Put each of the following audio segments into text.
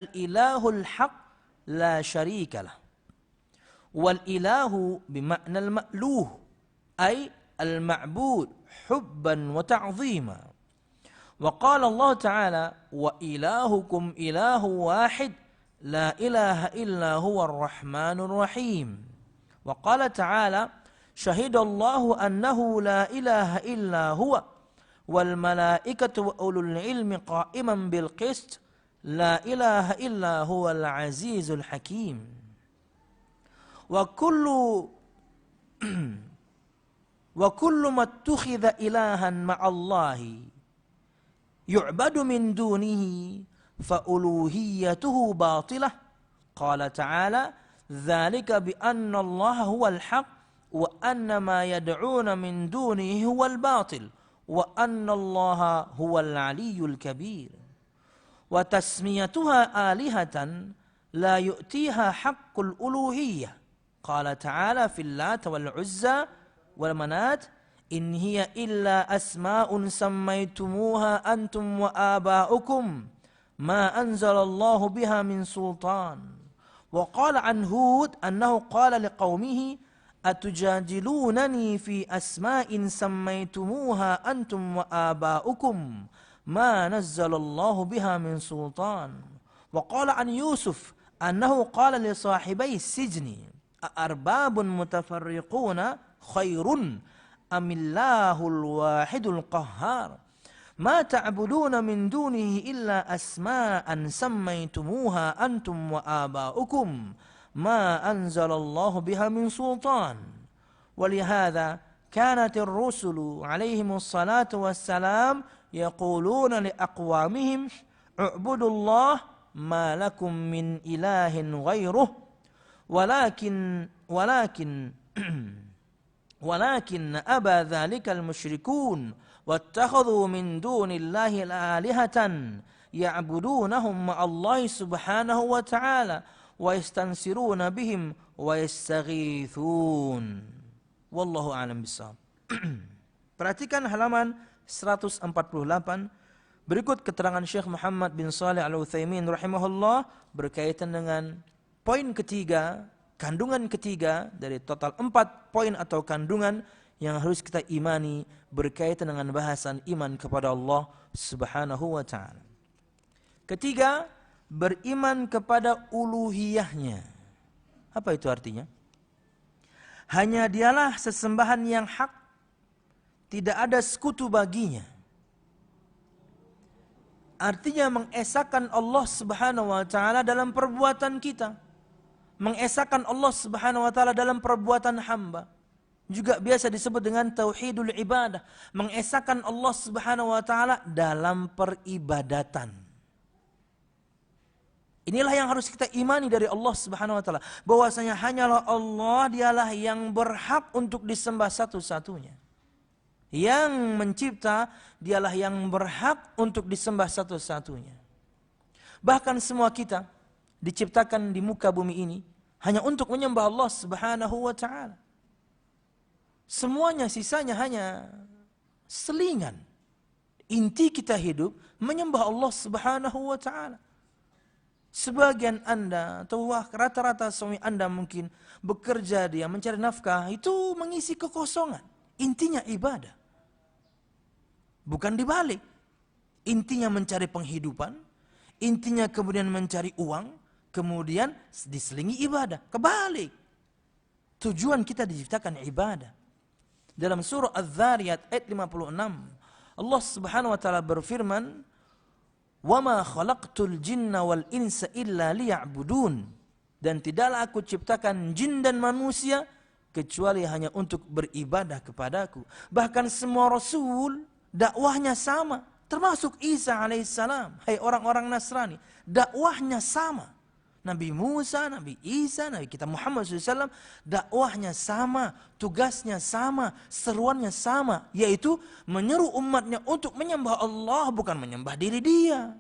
ilahul haq la syarikalah. Wal ilahu bima'na al-ma'luh ay al-ma'bud hubban wa ta'zima. Wa qala Allah Ta'ala wa ilahukum ilahu wahid la ilaha illa huwa ar-rahmanur rahim. Wa qala Ta'ala syahidallahu annahu la ilaha illa huwa wal malaikatu wa ulul ilmi qa'iman bil qist la ilaha illa huwal azizul hakim. Wa kullu ma tukhidha ilahan ma'allahi yu'badu min dunihi fa uluhiyatuhu batilah. Qala ta'ala dzalika bi anna allaha huwal haq wa anna ma yad'una min dunihi huwal batil wa anna allaha huwal aliyyul kabir. Wa tasmiyatuha alihatan la yu'tiha haqqul uluhiyyah. Qala ta'ala fil Lat wal Uzza wal Manat in hiya illa asma'un sammaytumuha antum wa aba'ukum ma anzalallahu biha min sultan. Wa qala an Hud annahu qala liqaumihi atujadilunani fi asma'in sammaytumuha antum wa aba'ukum ma nazzalallahu biha min sultan. Wa qala an Yusuf annahu qala li sahibai sijni arbabun mutafarriquna khairun amillahul wahidul qahhar ma ta'buduna min dunihi illa asma'an sammaytumuha antum wa aba'ukum ma anzalallahu biha min sultan. Walihada kanat ar-rusulu alaihimus salatu wassalam yaquluna li aqwamihim u'budullah ma lakum min ilahin ghairuh walakin aba dhalika al-musyrikun wattakhadhu min dunillahi alihatan ya'budunahum ma'allahi subhanahu wa ta'ala wa yastansiruna bihim wa yastaghithun. Wallahu a'lam bishawab. Perhatikan halaman 148. Berikut keterangan Syekh Muhammad bin Shalih Al-Utsaimin rahimahullah berkaitan dengan poin ketiga, kandungan ketiga dari total 4 poin atau kandungan yang harus kita imani berkaitan dengan bahasan iman kepada Allah Subhanahu wa ta'ala. Ketiga, beriman kepada uluhiyahnya. Apa itu artinya? Hanya dialah sesembahan yang hak, tidak ada sekutu baginya. Artinya mengesahkan Allah Subhanahu wa ta'ala dalam perbuatan kita. Mengesahkan Allah Subhanahu wa ta'ala dalam perbuatan hamba. Juga biasa disebut dengan tauhidul ibadah. Mengesahkan Allah Subhanahu wa ta'ala dalam peribadatan. Inilah yang harus kita imani dari Allah Subhanahu wa ta'ala. Bahwasanya hanyalah Allah, dialah yang berhak untuk disembah satu-satunya. Yang mencipta, dialah yang berhak untuk disembah satu-satunya. Bahkan semua kita diciptakan di muka bumi ini hanya untuk menyembah Allah Subhanahu wa ta'ala. Semuanya sisanya hanya selingan. Inti kita hidup menyembah Allah Subhanahu wa ta'ala. Sebagian Anda atau rata-rata suami Anda mungkin bekerja, dia mencari nafkah, itu mengisi kekosongan. Intinya ibadah. Bukan dibalik. Intinya mencari penghidupan, intinya kemudian mencari uang, kemudian diselingi ibadah. Kebalik. Tujuan kita diciptakan ibadah. Dalam surah Az-Zariyat ayat 56, Allah Subhanahu wa ta'ala berfirman, "Wama khalaqtul jinna wal insa illa liya'budun." Dan tidaklah aku ciptakan jin dan manusia kecuali hanya untuk beribadah kepadaku. Bahkan semua rasul dakwahnya sama, termasuk Isa alaihissalam. Hai orang-orang Nasrani, dakwahnya sama. Nabi Musa, Nabi Isa, Nabi kita Muhammad SAW, dakwahnya sama, tugasnya sama, seruannya sama, yaitu menyeru umatnya untuk menyembah Allah, bukan menyembah diri dia.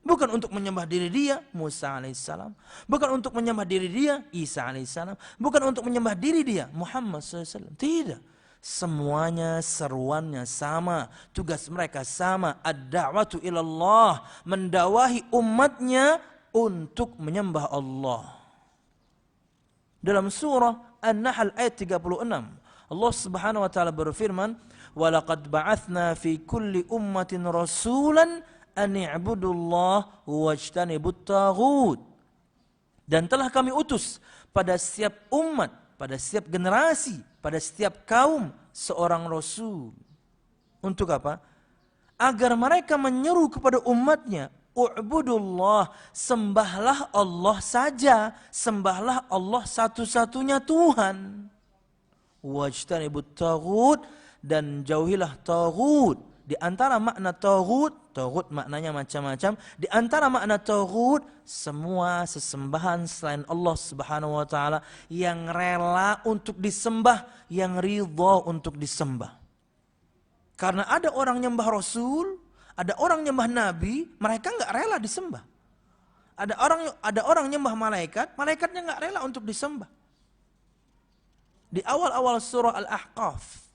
Bukan untuk menyembah diri dia, Musa alaihissalam. Bukan untuk menyembah diri dia, Isa alaihissalam. Bukan untuk menyembah diri dia, Muhammad SAW. Tidak. Semuanya seruannya sama, tugas mereka sama. Ad-da'watu ilallah, mendakwahi umatnya untuk menyembah Allah. Dalam surah An-Nahl ayat 36, Allah Subhanahu wa taala berfirman, "Wa laqad ba'atsna fi kulli ummatin rasulan an i'budullaha wajtanibut taghut." Dan telah kami utus pada setiap umat, pada setiap generasi, pada setiap kaum seorang rasul. Untuk apa? Agar mereka menyeru kepada umatnya, "U'budullah, sembahlah Allah saja, sembahlah Allah satu-satunya Tuhan. Wajtanibut taghut, dan jauhilah taghut." Di antara makna taghut maknanya macam-macam. Di antara makna taghut, semua sesembahan selain Allah Subhanahu wa taala yang rela untuk disembah, yang ridha untuk disembah. Karena ada orang nyembah Rasul, ada orang nyembah Nabi, mereka nggak rela disembah. Ada orang nyembah malaikat, malaikatnya nggak rela untuk disembah. Di awal-awal surah Al-Ahqaf,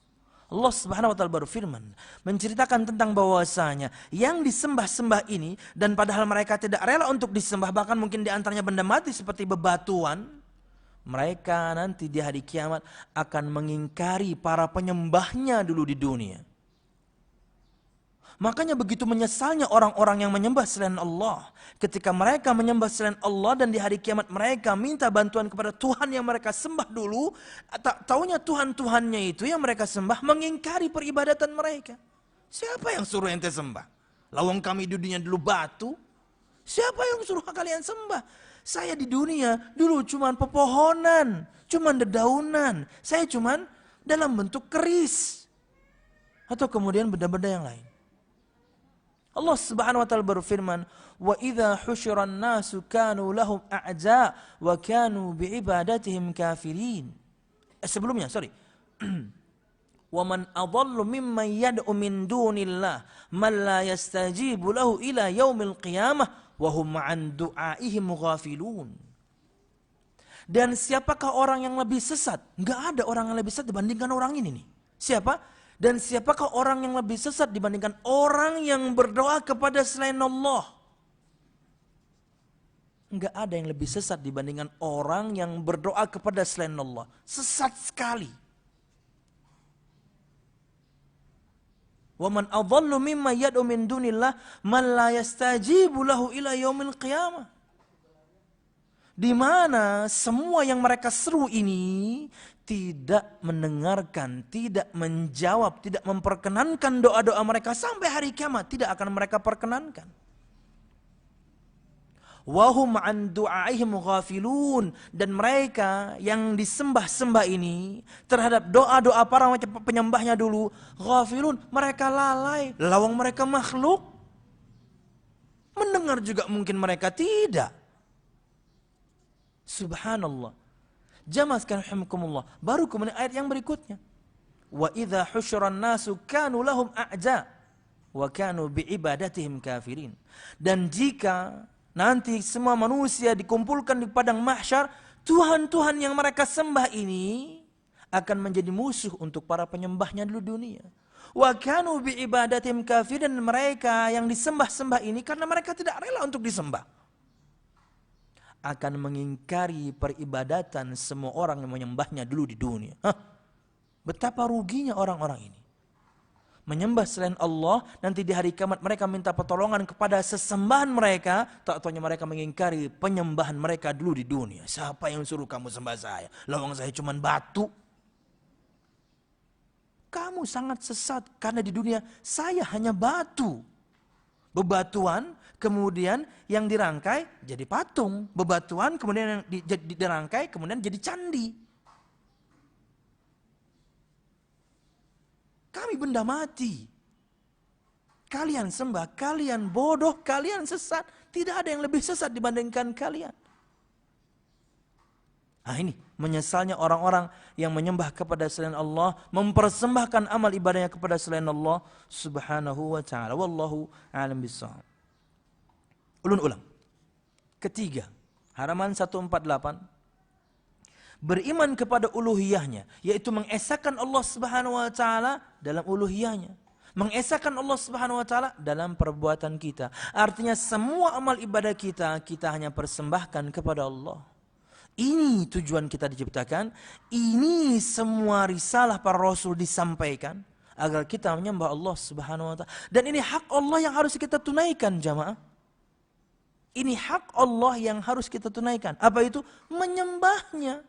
Allah Subhanahu wa taala berfirman, menceritakan tentang bahwasanya yang disembah-sembah ini, dan padahal mereka tidak rela untuk disembah, bahkan mungkin di antaranya benda mati seperti bebatuan, mereka nanti di hari kiamat akan mengingkari para penyembahnya dulu di dunia. Makanya begitu menyesalnya orang-orang yang menyembah selain Allah. Ketika mereka menyembah selain Allah dan di hari kiamat mereka minta bantuan kepada Tuhan yang mereka sembah dulu. Tak taunya Tuhan-Tuhannya itu yang mereka sembah mengingkari peribadatan mereka. Siapa yang suruh ente sembah? Lawang kami di dunia dulu batu. Siapa yang suruh kalian sembah? Saya di dunia dulu cuman pepohonan, cuman dedaunan. Saya cuman dalam bentuk keris. Atau kemudian benda-benda yang lain. Allah Subhanahu wa taala berfirman, "Wa idza husyira an-nasu kanu lahum a'za wa kanu bi'ibadatihim kafirin." Sebelumnya, sorry. "Wa man adallu mimman yad'u min dunillah man la yastajibu lahu ila yaumil qiyamah wa hum 'an du'aihim ghafilun." Dan siapakah orang yang lebih sesat? Enggak ada orang yang lebih sesat dibandingkan orang ini nih. Siapa? Dan siapakah orang yang lebih sesat dibandingkan orang yang berdoa kepada selain Allah? Enggak ada yang lebih sesat dibandingkan orang yang berdoa kepada selain Allah. Sesat sekali. Wa man adhallu mimma yad'u min dunillah man la yastajibu lahu ila yaumil qiyamah. Di mana semua yang mereka seru ini tidak mendengarkan, tidak menjawab, tidak memperkenankan doa-doa mereka sampai hari kiamat, tidak akan mereka perkenankan. Wahum an du'aihim ghafilun, dan mereka yang disembah-sembah ini terhadap doa-doa para penyembahnya dulu, ghafilun, mereka lalai, lawang mereka makhluk. Mendengar juga mungkin mereka tidak. Subhanallah. Jamaah sekalian rahimakumullah. Baru kemudian ayat yang berikutnya. Wa idza husyran nasu kanu lahum a'za wa kanu bi'ibadatihim kafirin. Dan jika nanti semua manusia dikumpulkan di padang mahsyar, Tuhan-Tuhan yang mereka sembah ini akan menjadi musuh untuk para penyembahnya di dunia. Wa kanu bi'ibadatihim kafirin, dan mereka yang disembah-sembah ini karena mereka tidak rela untuk disembah, akan mengingkari peribadatan semua orang yang menyembahnya dulu di dunia. Betapa ruginya orang-orang ini. Menyembah selain Allah, nanti di hari kiamat mereka minta pertolongan kepada sesembahan mereka, tak taunya mereka mengingkari penyembahan mereka dulu di dunia. Siapa yang suruh kamu sembah saya? Lawang saya cuman batu. Kamu sangat sesat, karena di dunia saya hanya batu. Bebatuan, kemudian yang dirangkai jadi patung. Bebatuan kemudian yang dirangkai kemudian jadi candi. Kami benda mati. Kalian sembah, kalian bodoh, kalian sesat. Tidak ada yang lebih sesat dibandingkan kalian. Nah ini menyesalnya orang-orang yang menyembah kepada selain Allah, mempersembahkan amal ibadahnya kepada selain Allah Subhanahu wa ta'ala. Wallahu a'lam bishawab. Ulang. Ketiga, halaman 148. Beriman kepada uluhiyahnya, yaitu mengesahkan Allah Subhanahu wa ta'ala dalam uluhiyahnya. Mengesahkan Allah Subhanahu wa taala dalam perbuatan kita. Artinya semua amal ibadah kita hanya persembahkan kepada Allah. Ini tujuan kita diciptakan. Ini semua risalah para rasul disampaikan agar kita menyembah Allah Subhanahu wa taala. Dan ini hak Allah yang harus kita tunaikan, jamaah. Ini hak Allah yang harus kita tunaikan. Apa itu? Menyembahnya.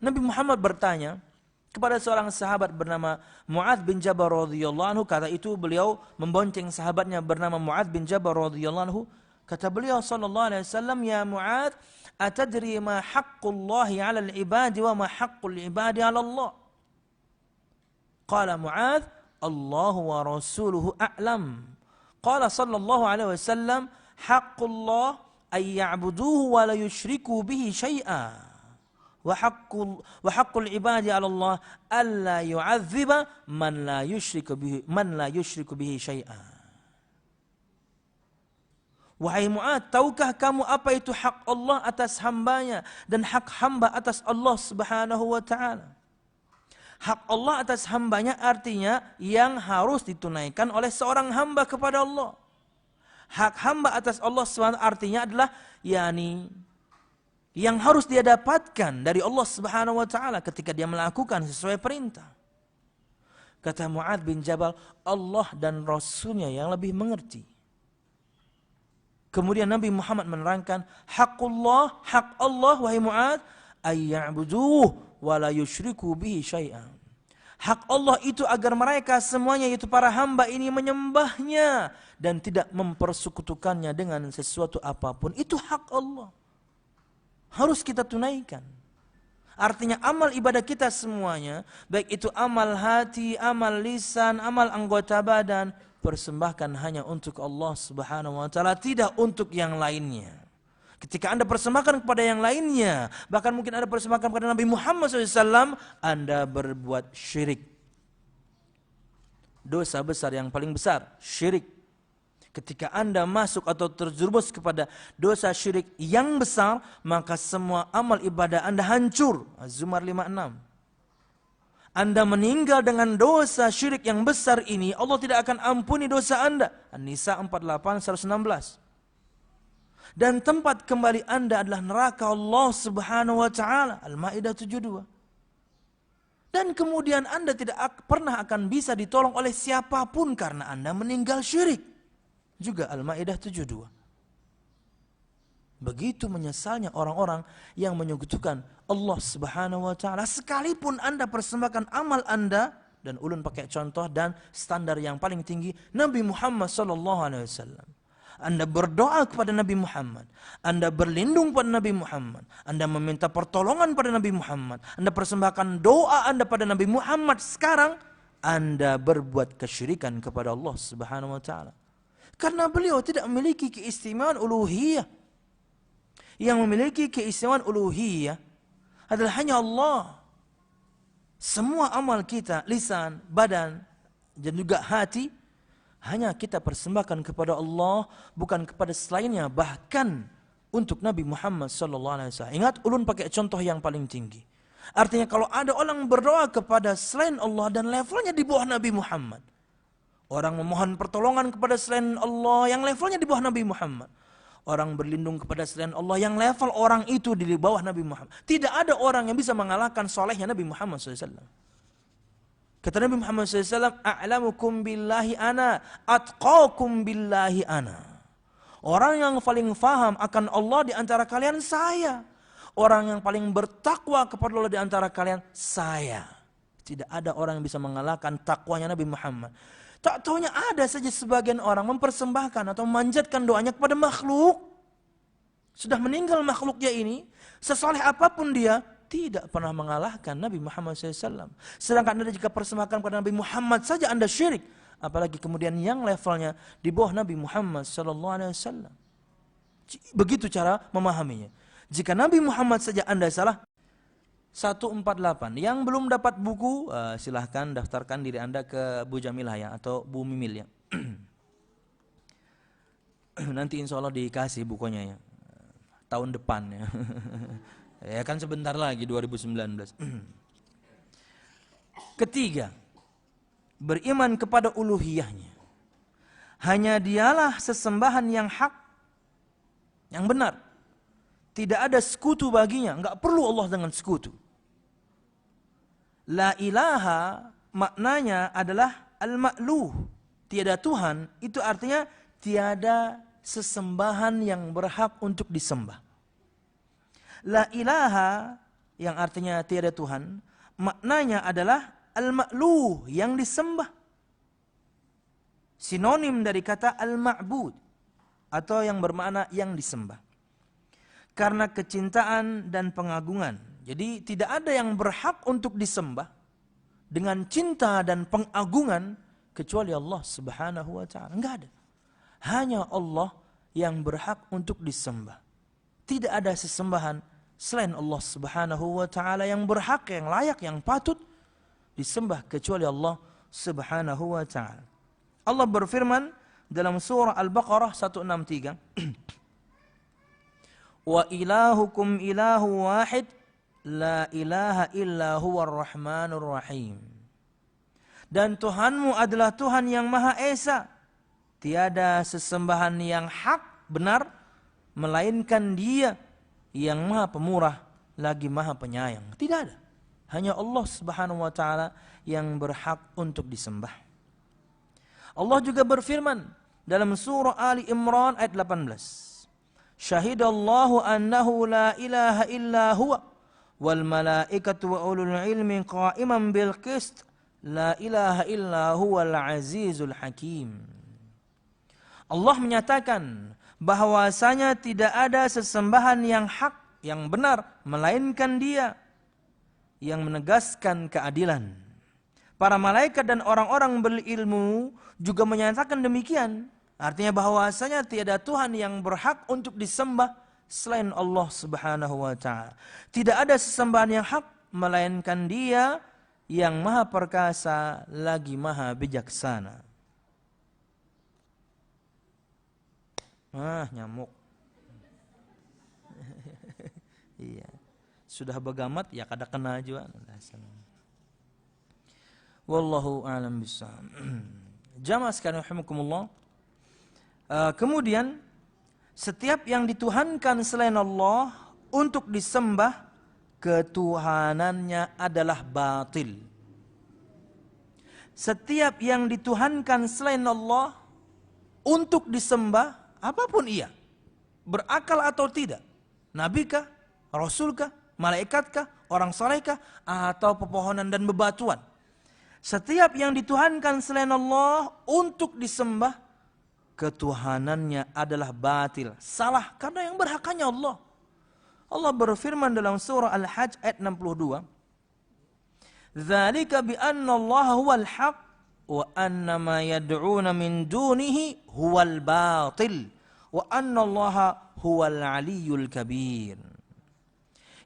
Nabi Muhammad bertanya kepada seorang sahabat bernama Mu'adz bin Jabal radhiyallahu anhu. Kata itu beliau membonceng sahabatnya bernama Mu'adz bin Jabal radhiyallahu anhu. Kata beliau sallallahu alaihi wasallam, "Ya Mu'adz, atadri ma haqqullahi 'alal ibadi wa ma haqqul ibadi 'ala Allah?" Qala Mu'adz, "Allahu wa rasuluhu a'lam." Qala sallallahu alaihi wasallam, "Haqqullah ay ya'buduhu wa la yusyriku bihi syai'a. Wa haqqul ibadi 'ala Allah alla yu'adziba man la yusyriku bihi syai'a." Wahai Mu'adz, tahukah kamu apa itu hak Allah atas hambanya dan hak hamba atas Allah Subhanahu wa taala? Hak Allah atas hambanya artinya yang harus ditunaikan oleh seorang hamba kepada Allah. Hak hamba atas Allah Subhanahu artinya adalah yang harus dia dapatkan dari Allah Subhanahu wa taala ketika dia melakukan sesuai perintah. Kata Mu'adz bin Jabal, Allah dan Rasulnya yang lebih mengerti. Kemudian Nabi Muhammad menerangkan, haqqullah, hak Allah wahai Mu'adz, ayya'buduh wa la yusyriku bihi syai'an. Hak Allah itu agar mereka semuanya yaitu para hamba ini menyembahnya dan tidak mempersekutukannya dengan sesuatu apapun. Itu hak Allah. Harus kita tunaikan. Artinya amal ibadah kita semuanya, baik itu amal hati, amal lisan, amal anggota badan, persembahkan hanya untuk Allah Subhanahu wa taala, tidak untuk yang lainnya. Ketika Anda persembahkan kepada yang lainnya, bahkan mungkin Anda persembahkan kepada Nabi Muhammad SAW, Anda berbuat syirik. Dosa besar yang paling besar, syirik. Ketika Anda masuk atau terjerumus kepada dosa syirik yang besar, maka semua amal ibadah Anda hancur. Az-Zumar 56. Anda meninggal dengan dosa syirik yang besar ini, Allah tidak akan ampuni dosa Anda. An-Nisa 48:116. Dan tempat kembali Anda adalah neraka Allah Subhanahu wa taala. Al-Maidah 72. Dan kemudian Anda tidak pernah akan bisa ditolong oleh siapapun karena Anda meninggal syirik. Juga Al-Maidah 72. Begitu menyesalnya orang-orang yang menyekutukan Allah Subhanahu wa taala. Sekalipun Anda persembahkan amal Anda, dan ulun pakai contoh dan standar yang paling tinggi Nabi Muhammad sallallahu alaihi wasallam. Anda berdoa kepada Nabi Muhammad, Anda berlindung pada Nabi Muhammad, Anda meminta pertolongan pada Nabi Muhammad, Anda persembahkan doa Anda pada Nabi Muhammad, sekarang Anda berbuat kesyirikan kepada Allah Subhanahu wa taala. Karena beliau tidak memiliki keistimewaan uluhiyah. Yang memiliki keistimewaan uluhiyah adalah hanya Allah. Semua amal kita, lisan, badan, dan juga hati, hanya kita persembahkan kepada Allah, bukan kepada selainnya, bahkan untuk Nabi Muhammad SAW. Ingat, ulun pakai contoh yang paling tinggi. Artinya kalau ada orang berdoa kepada selain Allah dan levelnya di bawah Nabi Muhammad, orang memohon pertolongan kepada selain Allah yang levelnya di bawah Nabi Muhammad, orang berlindung kepada selain Allah yang level orang itu di bawah Nabi Muhammad. Tidak ada orang yang bisa mengalahkan solehnya Nabi Muhammad SAW. Kata Nabi Muhammad SAW, "A'lamukum billahi ana, atqakum billahi ana." Orang yang paling faham akan Allah di antara kalian saya. Orang yang paling bertakwa kepada Allah di antara kalian saya. Tidak ada orang yang bisa mengalahkan takwanya Nabi Muhammad. Tak taunya ada saja sebagian orang mempersembahkan atau memanjatkan doanya kepada makhluk. Sudah meninggal makhluknya ini, sesoleh apapun dia, tidak pernah mengalahkan Nabi Muhammad SAW. Sedangkan Anda jika persembahkan kepada Nabi Muhammad saja Anda syirik. Apalagi kemudian yang levelnya di bawah Nabi Muhammad SAW. Begitu cara memahaminya. Jika Nabi Muhammad saja Anda salah, 148. Yang belum dapat buku, silahkan daftarkan diri Anda ke Bu Jamilah ya, atau Bu Mimil ya. Nanti insya Allah dikasih bukunya ya, tahun depan ya. Ya kan sebentar lagi 2019. Ketiga, beriman kepada uluhiyahnya. Hanya dialah sesembahan yang hak, yang benar. Tidak ada sekutu baginya, enggak perlu Allah dengan sekutu. La ilaha maknanya adalah al-ma'luh. Tiada Tuhan, itu artinya tiada sesembahan yang berhak untuk disembah. La ilaha yang artinya tiada Tuhan, maknanya adalah al-ma'luh, yang disembah. Sinonim dari kata al-ma'bud, atau yang bermakna yang disembah. Karena kecintaan dan pengagungan. Jadi tidak ada yang berhak untuk disembah dengan cinta dan pengagungan kecuali Allah Subhanahu wa taala. Enggak ada. Hanya Allah yang berhak untuk disembah. Tidak ada sesembahan selain Allah Subhanahu wa taala yang berhak, yang layak, yang patut disembah kecuali Allah Subhanahu wa taala. Allah berfirman dalam surah Al-Baqarah 163, wa ilahukum ilahu wahid la ilaha illa huwar rahmanur rahim. Dan Tuhanmu adalah Tuhan yang Maha Esa. Tiada sesembahan yang hak benar melainkan Dia yang Maha Pemurah lagi Maha Penyayang. Tidak ada. Hanya Allah Subhanahu wa taala yang berhak untuk disembah. Allah juga berfirman dalam surah Ali Imran ayat 18. Syahidallahu annahu la ilaha illa huwa wal malaikatu wa ulul ilmi qa'iman bil qist la ilaha illa huwal azizul hakim. Allah menyatakan bahwasanya tidak ada sesembahan yang hak, yang benar melainkan Dia yang menegaskan keadilan. Para malaikat dan orang-orang berilmu juga menyatakan demikian. Artinya bahwasanya tiada Tuhan yang berhak untuk disembah selain Allah Subhanahu wa taala. Tidak ada sesembahan yang hak melainkan Dia yang Maha Perkasa lagi Maha Bijaksana. Nyamuk. Iya. Sudah begamat ya kada kena juga. Wallahu a'lam bishawab. Jamaah sekalian rahimakumullah. Kemudian setiap yang dituhankan selain Allah untuk disembah, ketuhanannya adalah batil. Setiap yang dituhankan selain Allah untuk disembah, apapun ia, berakal atau tidak, nabikah, rasulkah, malaikatkah, orang salehkah, atau pepohonan dan bebatuan. Setiap yang dituhankan selain Allah untuk disembah, ketuhanannya adalah batil, salah, karena yang berhak hanya Allah. Allah berfirman dalam surah Al-Hajj ayat 62, "Dzalika bi anna Allah huwal haq wa anna ma yad'una min dunihi huwal batil wa anna Allah huwal aliyyul kabir."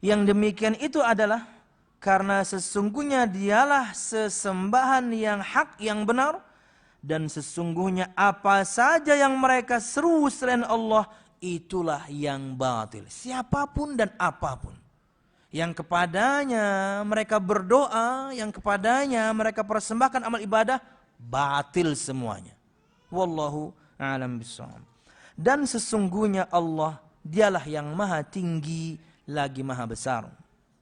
Yang demikian itu adalah karena sesungguhnya Dialah sesembahan yang hak, yang benar, dan sesungguhnya apa saja yang mereka seru selain Allah itulah yang batil. Siapapun dan apapun yang kepadanya mereka berdoa, yang kepadanya mereka persembahkan amal ibadah, batil semuanya. Wallahu a'lam bishawab. Dan sesungguhnya Allah Dialah yang Maha Tinggi lagi Maha Besar.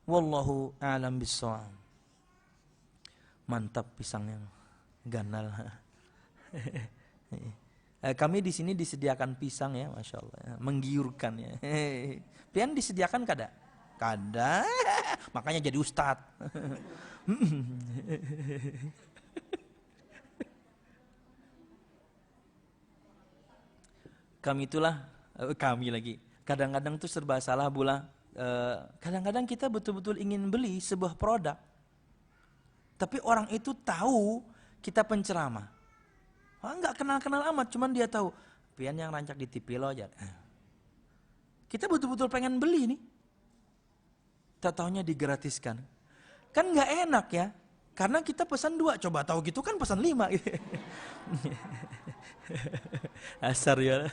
Wallahu a'lam bishawab. Mantap pisangnya, ganal. Kami di sini disediakan pisang ya, masya Allah, menggiurkan ya. Pian disediakan kada? Kada, makanya jadi ustad. Kami lagi. Kadang-kadang tuh serba salah pula. Kadang-kadang kita betul-betul ingin beli sebuah produk, tapi orang itu tahu kita penceramah. Enggak kenal-kenal amat, cuman dia tahu pian yang rancak di TV lo aja. Kita betul-betul pengen beli nih, tak taunya digratiskan. Kan nggak enak ya, karena kita pesan 2, coba tahu gitu kan pesan 5. Asar ya.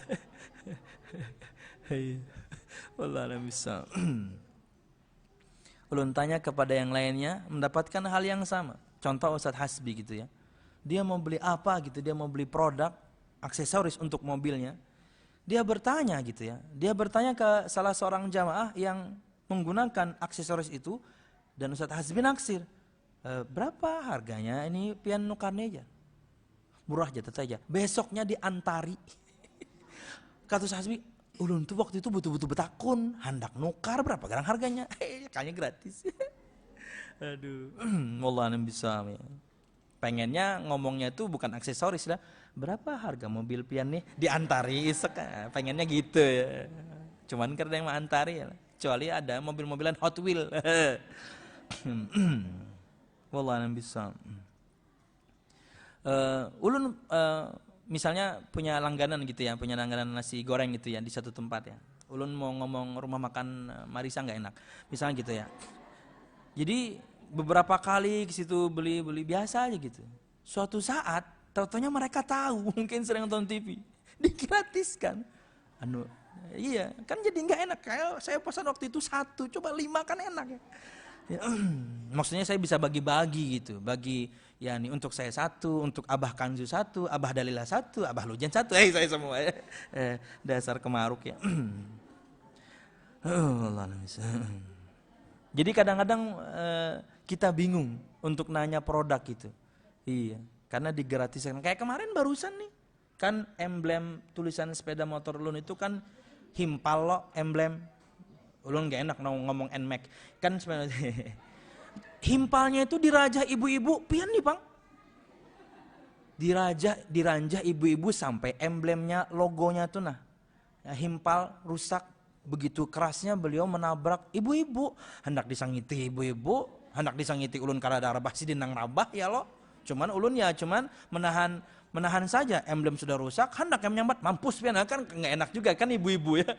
Wallah bisa. Ulun tanya kepada yang lainnya mendapatkan hal yang sama. Contoh Ustadz Hasbi gitu ya. dia mau beli apa gitu, dia mau beli produk, aksesoris untuk mobilnya. Dia bertanya gitu ya, dia bertanya ke salah seorang jamaah yang menggunakan aksesoris itu, dan Ustaz Hasbi naksir, berapa harganya ini pian nukarnya aja? Murah aja, saja. Besoknya diantari. Kata Ustaz Hasbi, ulun tuh waktu itu butuh-butuh betakun, hendak nukar berapa garang harganya? Kayaknya gratis. Aduh, wallah bisa. Pengennya ngomongnya tuh bukan aksesoris lah. Berapa harga mobil pian nih? Diantari isek, pengennya gitu ya. Cuman karena yang mau antari ya. Kecuali ada mobil-mobilan Hot Wheel. Wallah bisa. Ulun misalnya punya langganan gitu ya, punya langganan nasi goreng gitu ya di satu tempat ya. Ulun mau ngomong rumah makan Marisa nggak enak, misalnya gitu ya. Jadi beberapa kali ke situ beli biasa aja gitu. Suatu saat, tahu-taunya mereka tahu, mungkin sering nonton TV, digratiskan. Iya, kan jadi nggak enak. Kayak saya pesan waktu itu 1, coba 5 kan enak ya. Maksudnya saya bisa bagi-bagi gitu, bagi ya nih untuk saya 1, untuk Abah Kanzu 1, Abah Dalila 1, Abah Lujan 1, saya semua ya. Dasar kemaruk ya. Jadi kadang-kadang kita bingung untuk nanya produk gitu. Iya, karena digratiskan. Kayak kemarin barusan nih, kan emblem tulisan sepeda motor ulun itu kan himpal lo, emblem. Ulun gak enak ngomong NMAX. Kan sebenarnya himpalnya itu dirajah ibu-ibu, pian nih Bang. Diranjah ibu-ibu sampai emblemnya, logonya tuh nah. Ya, himpal rusak, begitu kerasnya beliau menabrak ibu-ibu. Hendak disangiti ibu-ibu, hendak disangiti ulun karada rabah si dinang rabah ya lo. Cuman ulun ya menahan saja, emblem sudah rusak, hendak yang menyambat, mampus pian kan nggak enak juga kan ibu-ibu ya.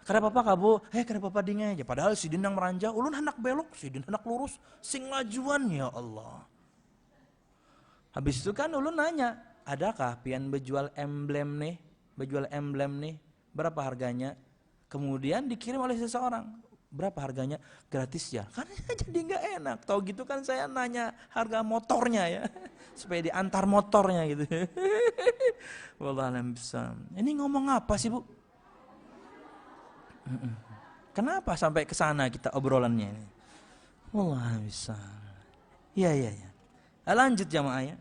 Kada apa-apa kabu, kada apa-apa dingin aja. Padahal si dinang meranjah, ulun hendak belok, si din hendak lurus, sing lajuan ya Allah. Habis itu kan ulun nanya, adakah pian berjual emblem nih, berapa harganya? Kemudian dikirim oleh seseorang, berapa harganya? Gratis ya. Kan jadi nggak enak. Tahu gitu kan saya nanya harga motornya ya, supaya diantar motornya gitu. Wallahualam bisa. Ini ngomong apa sih Bu? Kenapa sampai ke sana kita obrolannya ini? Wallah bisa. Iya. Lanjut jamaah ya.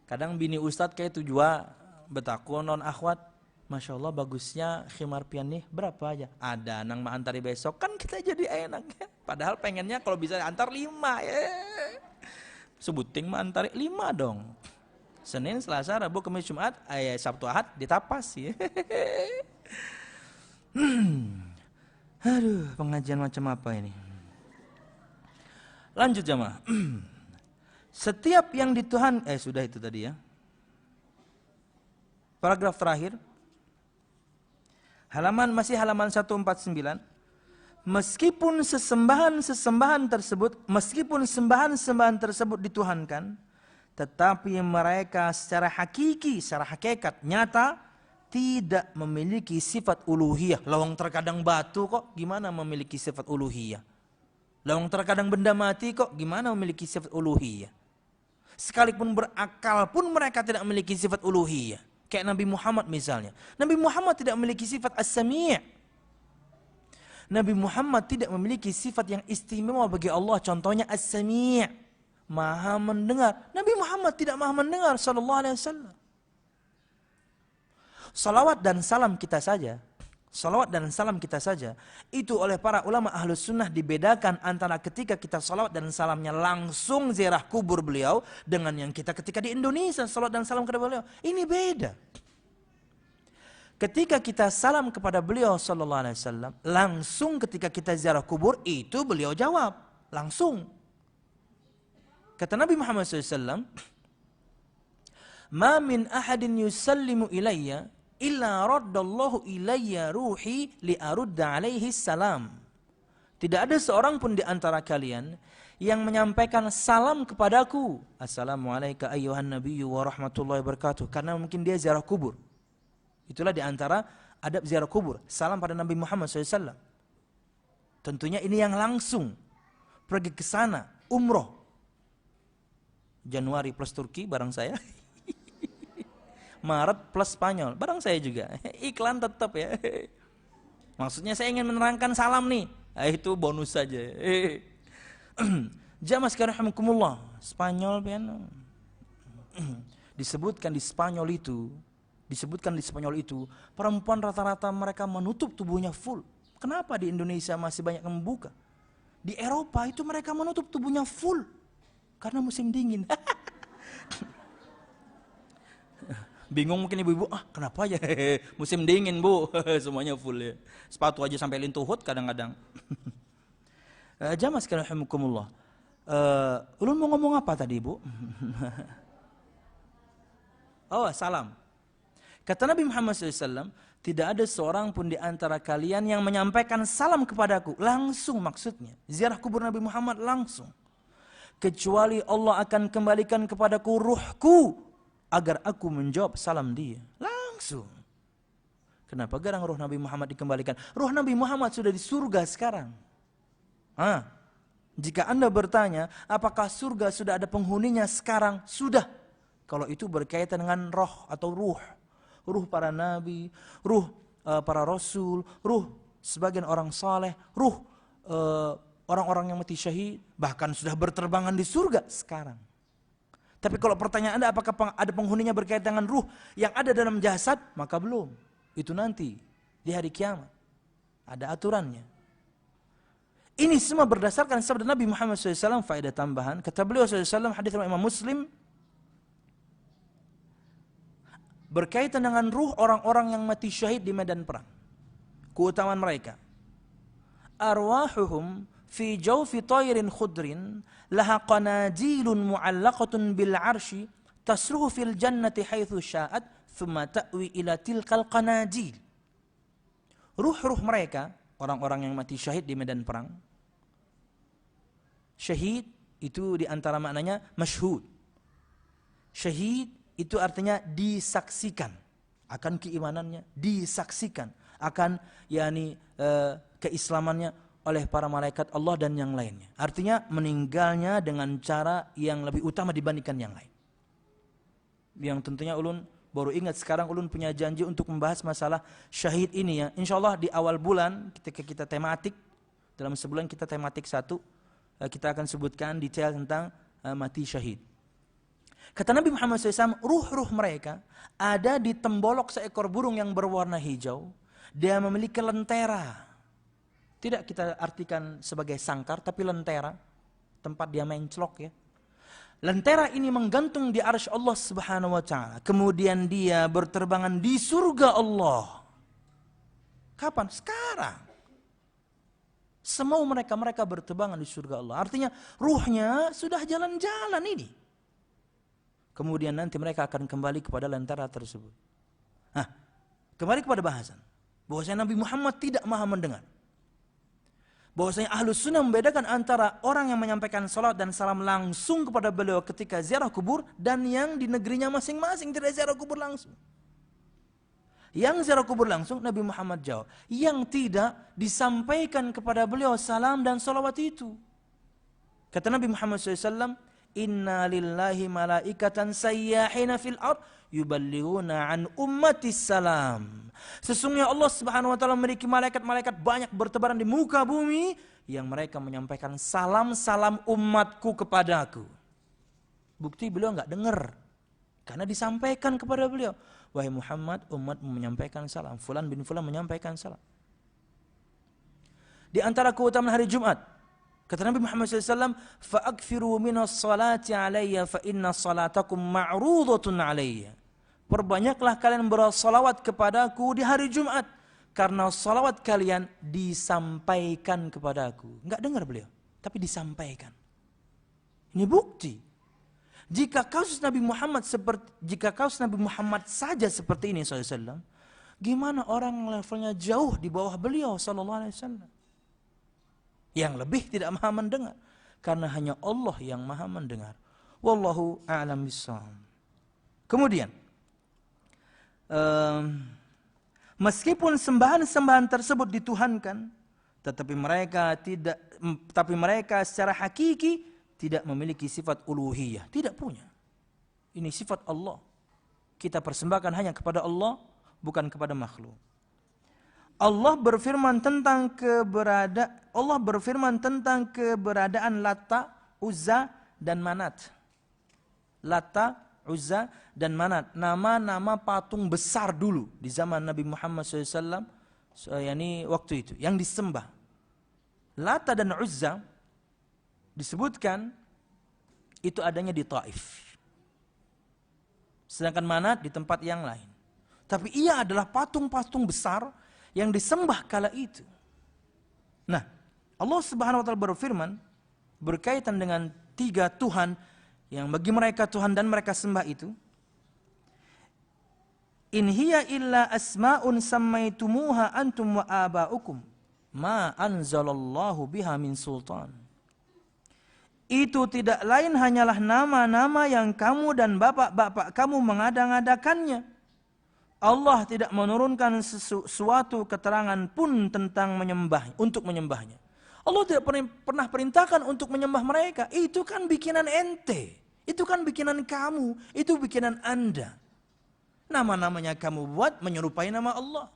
Kadang bini ustadz kayak tujuan betakun non akhwat. Masya Allah bagusnya khimar pian nih berapa aja? Ada nang ma antari besok kan kita jadi enak ya. Padahal pengennya kalau bisa antar 5 ya. Sebuting ma antari 5 dong. Senin, Selasa, Rabu, Kamis, Jumat, Sabtu, Ahad ditapas ya. Aduh, pengajian macam apa ini? Lanjut jamaah. Setiap yang dituhan, sudah itu tadi ya. Paragraf terakhir. Masih halaman 149. Meskipun sembahan tersebut dituhankan, tetapi mereka secara hakikat nyata tidak memiliki sifat uluhiyah. Lawang terkadang batu kok gimana memiliki sifat uluhiyah? Lawang terkadang benda mati kok gimana memiliki sifat uluhiyah? Sekalipun berakal pun mereka tidak memiliki sifat uluhiyah. Kayak Nabi Muhammad misalnya. Nabi Muhammad tidak memiliki sifat as-sami'. Nabi Muhammad tidak memiliki sifat yang istimewa bagi Allah. Contohnya as-sami'. Maha mendengar. Nabi Muhammad tidak maha mendengar sallallahu alaihi wasallam. Salawat dan salam kita saja itu oleh para ulama ahlus sunnah dibedakan antara ketika kita salawat dan salamnya langsung ziarah kubur beliau dengan yang kita ketika di Indonesia salawat dan salam kepada beliau. Ini beda. Ketika kita salam kepada beliau sallallahu alaihi wasallam, langsung ketika kita ziarah kubur itu beliau jawab langsung. Kata Nabi Muhammad SAW, "Ma min ahadin yusallimu ilayya illa raddallahu ilayya ruhi li arudda alaihi salam." Tidak ada seorang pun di antara kalian yang menyampaikan salam kepadaku, "Assalamualaikum ayyuhan nabiyyu wa rahmatullahi wabarakatuh," karena mungkin dia ziarah kubur. Itulah di antara adab ziarah kubur, salam pada Nabi Muhammad SAW. Tentunya ini yang langsung pergi ke sana, umroh. Januari plus Turki barang saya. Maret plus Spanyol barang saya juga. Iklan tetap ya. Maksudnya saya ingin menerangkan salam nih. Nah, itu bonus saja. Jamaah sekalian rahimakumullah, Spanyol piano. Disebutkan di Spanyol itu, perempuan rata-rata mereka menutup tubuhnya full. Kenapa di Indonesia masih banyak yang membuka? Di Eropa itu mereka menutup tubuhnya full karena musim dingin. Bingung mungkin ibu-ibu, kenapa ya musim dingin bu, semuanya full ya. Sepatu aja sampai lintuhut kadang-kadang. Jamaah sekalian rahimakumullah. Ulun mau ngomong apa tadi bu? Oh, salam. Kata Nabi Muhammad SAW, tidak ada seorang pun di antara kalian yang menyampaikan salam kepadaku. Langsung maksudnya. Ziarah kubur Nabi Muhammad langsung. Kecuali Allah akan kembalikan kepadaku ruhku. Agar aku menjawab salam dia. Langsung. Kenapa garang ruh Nabi Muhammad dikembalikan? Ruh Nabi Muhammad sudah di surga sekarang. Jika Anda bertanya, apakah surga sudah ada penghuninya sekarang? Sudah. Kalau itu berkaitan dengan roh atau ruh. Ruh para nabi, ruh para rasul, ruh sebagian orang saleh, ruh orang-orang yang mati syahid, bahkan sudah berterbangan di surga sekarang. Tapi kalau pertanyaan Anda apakah ada penghuninya berkaitan dengan ruh yang ada dalam jasad, maka belum. Itu nanti di hari kiamat. Ada aturannya. Ini semua berdasarkan sabda Nabi Muhammad SAW, faedah tambahan. Kata beliau SAW, hadis Imam Muslim, berkaitan dengan ruh orang-orang yang mati syahid di medan perang. Keutamaan mereka. Arwahuhum fi jawfi tayrin khudrin laha qanajilun mu'allaqatun bil arshi tasruhu fil jannati haitsu sya'at thumma ta'wi ila tilkal qanajil. Ruh-ruh mereka, orang-orang yang mati syahid di medan perang. Syahid itu diantara maknanya masyhud. Syahid itu artinya disaksikan akan keimanannya, disaksikan akan keislamannya oleh para malaikat Allah dan yang lainnya. Artinya meninggalnya dengan cara yang lebih utama dibandingkan yang lain. Yang tentunya ulun baru ingat sekarang, ulun punya janji untuk membahas masalah syahid ini ya. Insyaallah di awal bulan ketika kita tematik, dalam sebulan kita tematik satu, kita akan sebutkan detail tentang mati syahid. Kata Nabi Muhammad SAW, ruh-ruh mereka ada di tembolok seekor burung yang berwarna hijau. Dia memiliki lentera. Tidak kita artikan sebagai sangkar, tapi lentera. Tempat dia menclok ya. Lentera ini menggantung di arsy Allah Subhanahu wa Ta'ala. Kemudian dia berterbangan di surga Allah. Kapan? Sekarang. Semua mereka berterbangan di surga Allah. Artinya ruhnya sudah jalan-jalan ini. Kemudian nanti mereka akan kembali kepada lentera tersebut. Kembali kepada bahasan. Bahwasanya Nabi Muhammad tidak maha mendengar. Bahwasanya Ahlus Sunnah membedakan antara orang yang menyampaikan salat dan salam langsung kepada beliau ketika ziarah kubur dan yang di negerinya masing-masing tidak ziarah kubur langsung. Yang ziarah kubur langsung Nabi Muhammad jawab. Yang tidak disampaikan kepada beliau salam dan salawat itu. Kata Nabi Muhammad SAW, Inna lillahi malaikatan sayyahina fil ard yuballighuna an ummatis salam. Sesungguhnya Allah Subhanahu wa Ta'ala memiliki malaikat-malaikat banyak bertebaran di muka bumi yang mereka menyampaikan salam-salam umatku kepadaku. Bukti beliau enggak dengar karena disampaikan kepada beliau. Wahai Muhammad, umatmu menyampaikan salam. Fulan bin Fulan menyampaikan salam. Di antara keutamaan hari Jumat, kata Nabi Muhammad SAW, فَأَكْفِرُوا مِنَ الصَّلَاةِ عَلَيَّ فَإِنَّ صَلَاتَكُمْ مَعْرُوضَةٌ عَلَيَّ. Perbanyaklah kalian bersalawat kepadaku di hari Jumat, karena salawat kalian disampaikan kepadaku. Enggak dengar beliau, tapi disampaikan. Ini bukti. Jika kasus Nabi Muhammad saja seperti ini SAW, gimana orang yang levelnya jauh di bawah beliau SAW? Yang lebih tidak maha mendengar, karena hanya Allah yang maha mendengar. Wallahu a'lam bishawab. Kemudian, meskipun sembahan-sembahan tersebut dituhankan, tetapi mereka secara hakiki tidak memiliki sifat uluhiyah, tidak punya. Ini sifat Allah. Kita persembahkan hanya kepada Allah, bukan kepada makhluk. Allah berfirman tentang keberadaan Lata, Uzza dan Manat. Lata, Uzza dan Manat, nama-nama patung besar dulu di zaman Nabi Muhammad SAW, yakni waktu itu yang disembah. Lata dan Uzza disebutkan itu adanya di Taif. Sedangkan Manat di tempat yang lain. Tapi ia adalah patung-patung besar yang disembah kala itu. Nah, Allah Subhanahu wa taala berfirman berkaitan dengan 3 Tuhan yang bagi mereka Tuhan dan mereka sembah itu. In hiya illa asma'un sammaitumuha antum wa aba'ukum ma anzalallahu biha min sultan. Itu tidak lain hanyalah nama-nama yang kamu dan bapak-bapak kamu mengada-ngadakannya. Allah tidak menurunkan suatu keterangan pun tentang untuk menyembahnya. Allah tidak pernah perintahkan untuk menyembah mereka. Itu kan bikinan ente. Itu kan bikinan kamu. Itu bikinan Anda. Nama-namanya kamu buat menyerupai nama Allah.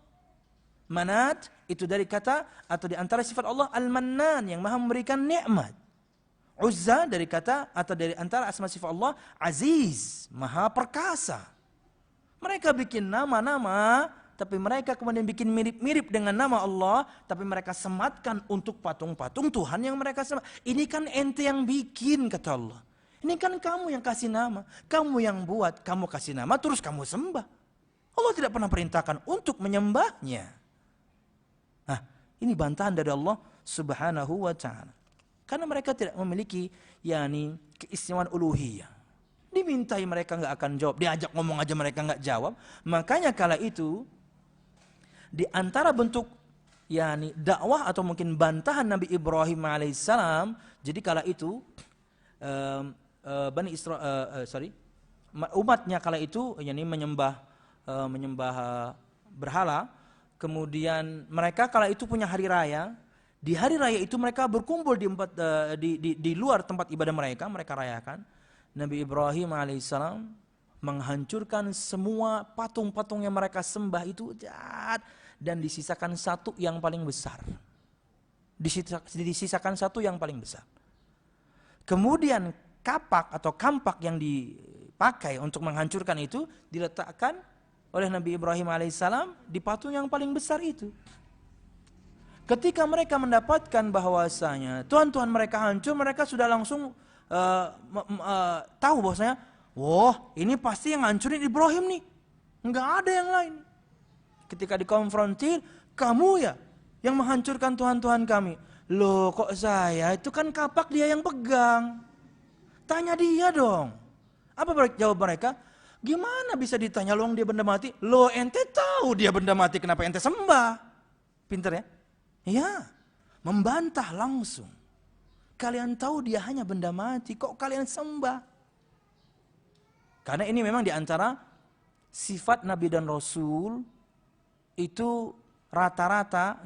Manat itu dari kata atau di antara sifat Allah Al-Mannan yang maha memberikan nikmat. Uzza dari kata atau dari antara asma sifat Allah Aziz, maha perkasa. Mereka bikin nama-nama, tapi mereka kemudian bikin mirip-mirip dengan nama Allah, tapi mereka sematkan untuk patung-patung Tuhan yang mereka sembah. Ini kan ente yang bikin, kata Allah. Ini kan kamu yang kasih nama, kamu yang buat, kamu kasih nama terus kamu sembah. Allah tidak pernah perintahkan untuk menyembahnya. Nah, ini bantahan dari Allah Subhanahu wa taala. Karena mereka tidak memiliki keistimewaan uluhiyah. Dimintai mereka nggak akan jawab, diajak ngomong aja mereka nggak jawab. Makanya kala itu di antara bentuk dakwah atau mungkin bantahan Nabi Ibrahim alaihissalam. Jadi kala itu umatnya kala itu menyembah berhala. Kemudian mereka kala itu punya hari raya. Di hari raya itu mereka berkumpul di luar tempat ibadah mereka rayakan. Nabi Ibrahim alaihissalam menghancurkan semua patung-patung yang mereka sembah itu dan disisakan satu yang paling besar. Disisakan satu yang paling besar. Kemudian kapak atau kampak yang dipakai untuk menghancurkan itu diletakkan oleh Nabi Ibrahim alaihissalam di patung yang paling besar itu. Ketika mereka mendapatkan bahwasanya Tuhan-Tuhan mereka hancur, mereka sudah langsung tahu bahwasanya, wah ini pasti yang hancurin Ibrahim nih, nggak ada yang lain. Ketika dikonfrontir, kamu ya yang menghancurkan Tuhan-Tuhan kami. Loh kok saya, itu kan kapak dia yang pegang. Tanya dia dong. Apa jawab mereka? Gimana bisa ditanya, loh dia benda mati? Loh ente tahu dia benda mati, kenapa ente sembah? Pinter ya? Ya, membantah langsung. Kalian tahu dia hanya benda mati, kok kalian sembah? Karena ini memang diantara sifat Nabi dan Rasul, itu rata-rata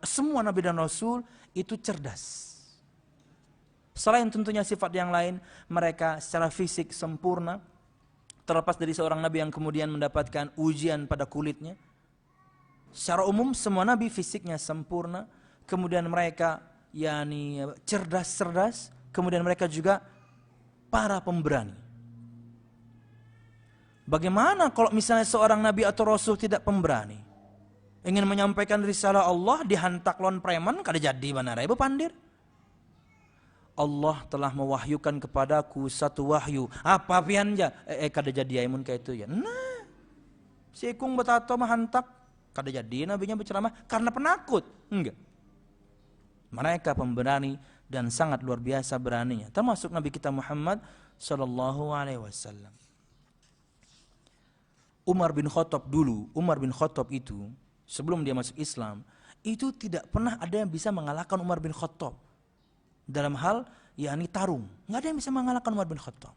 semua Nabi dan Rasul itu cerdas. Selain tentunya sifat yang lain, mereka secara fisik sempurna, terlepas dari seorang Nabi yang kemudian mendapatkan ujian pada kulitnya. Secara umum semua nabi fisiknya sempurna, kemudian mereka cerdas, kemudian mereka juga para pemberani. Bagaimana kalau misalnya seorang nabi atau rasul tidak pemberani? Ingin menyampaikan risalah Allah dihantak lon preman, kada jadi mana ibu pandir. Allah telah mewahyukan kepadaku satu wahyu. Apa pianja? Kada jadi aimun kayak itu ya. Nah, si ikung betato mahantak. Kada jadi nabinya berceramah karena penakut. Enggak. Mereka pemberani dan sangat luar biasa beraninya. Termasuk Nabi kita Muhammad sallallahu alaihi wasallam. Umar bin Khattab itu sebelum dia masuk Islam, itu tidak pernah ada yang bisa mengalahkan Umar bin Khattab. Dalam hal tarung. Enggak ada yang bisa mengalahkan Umar bin Khattab.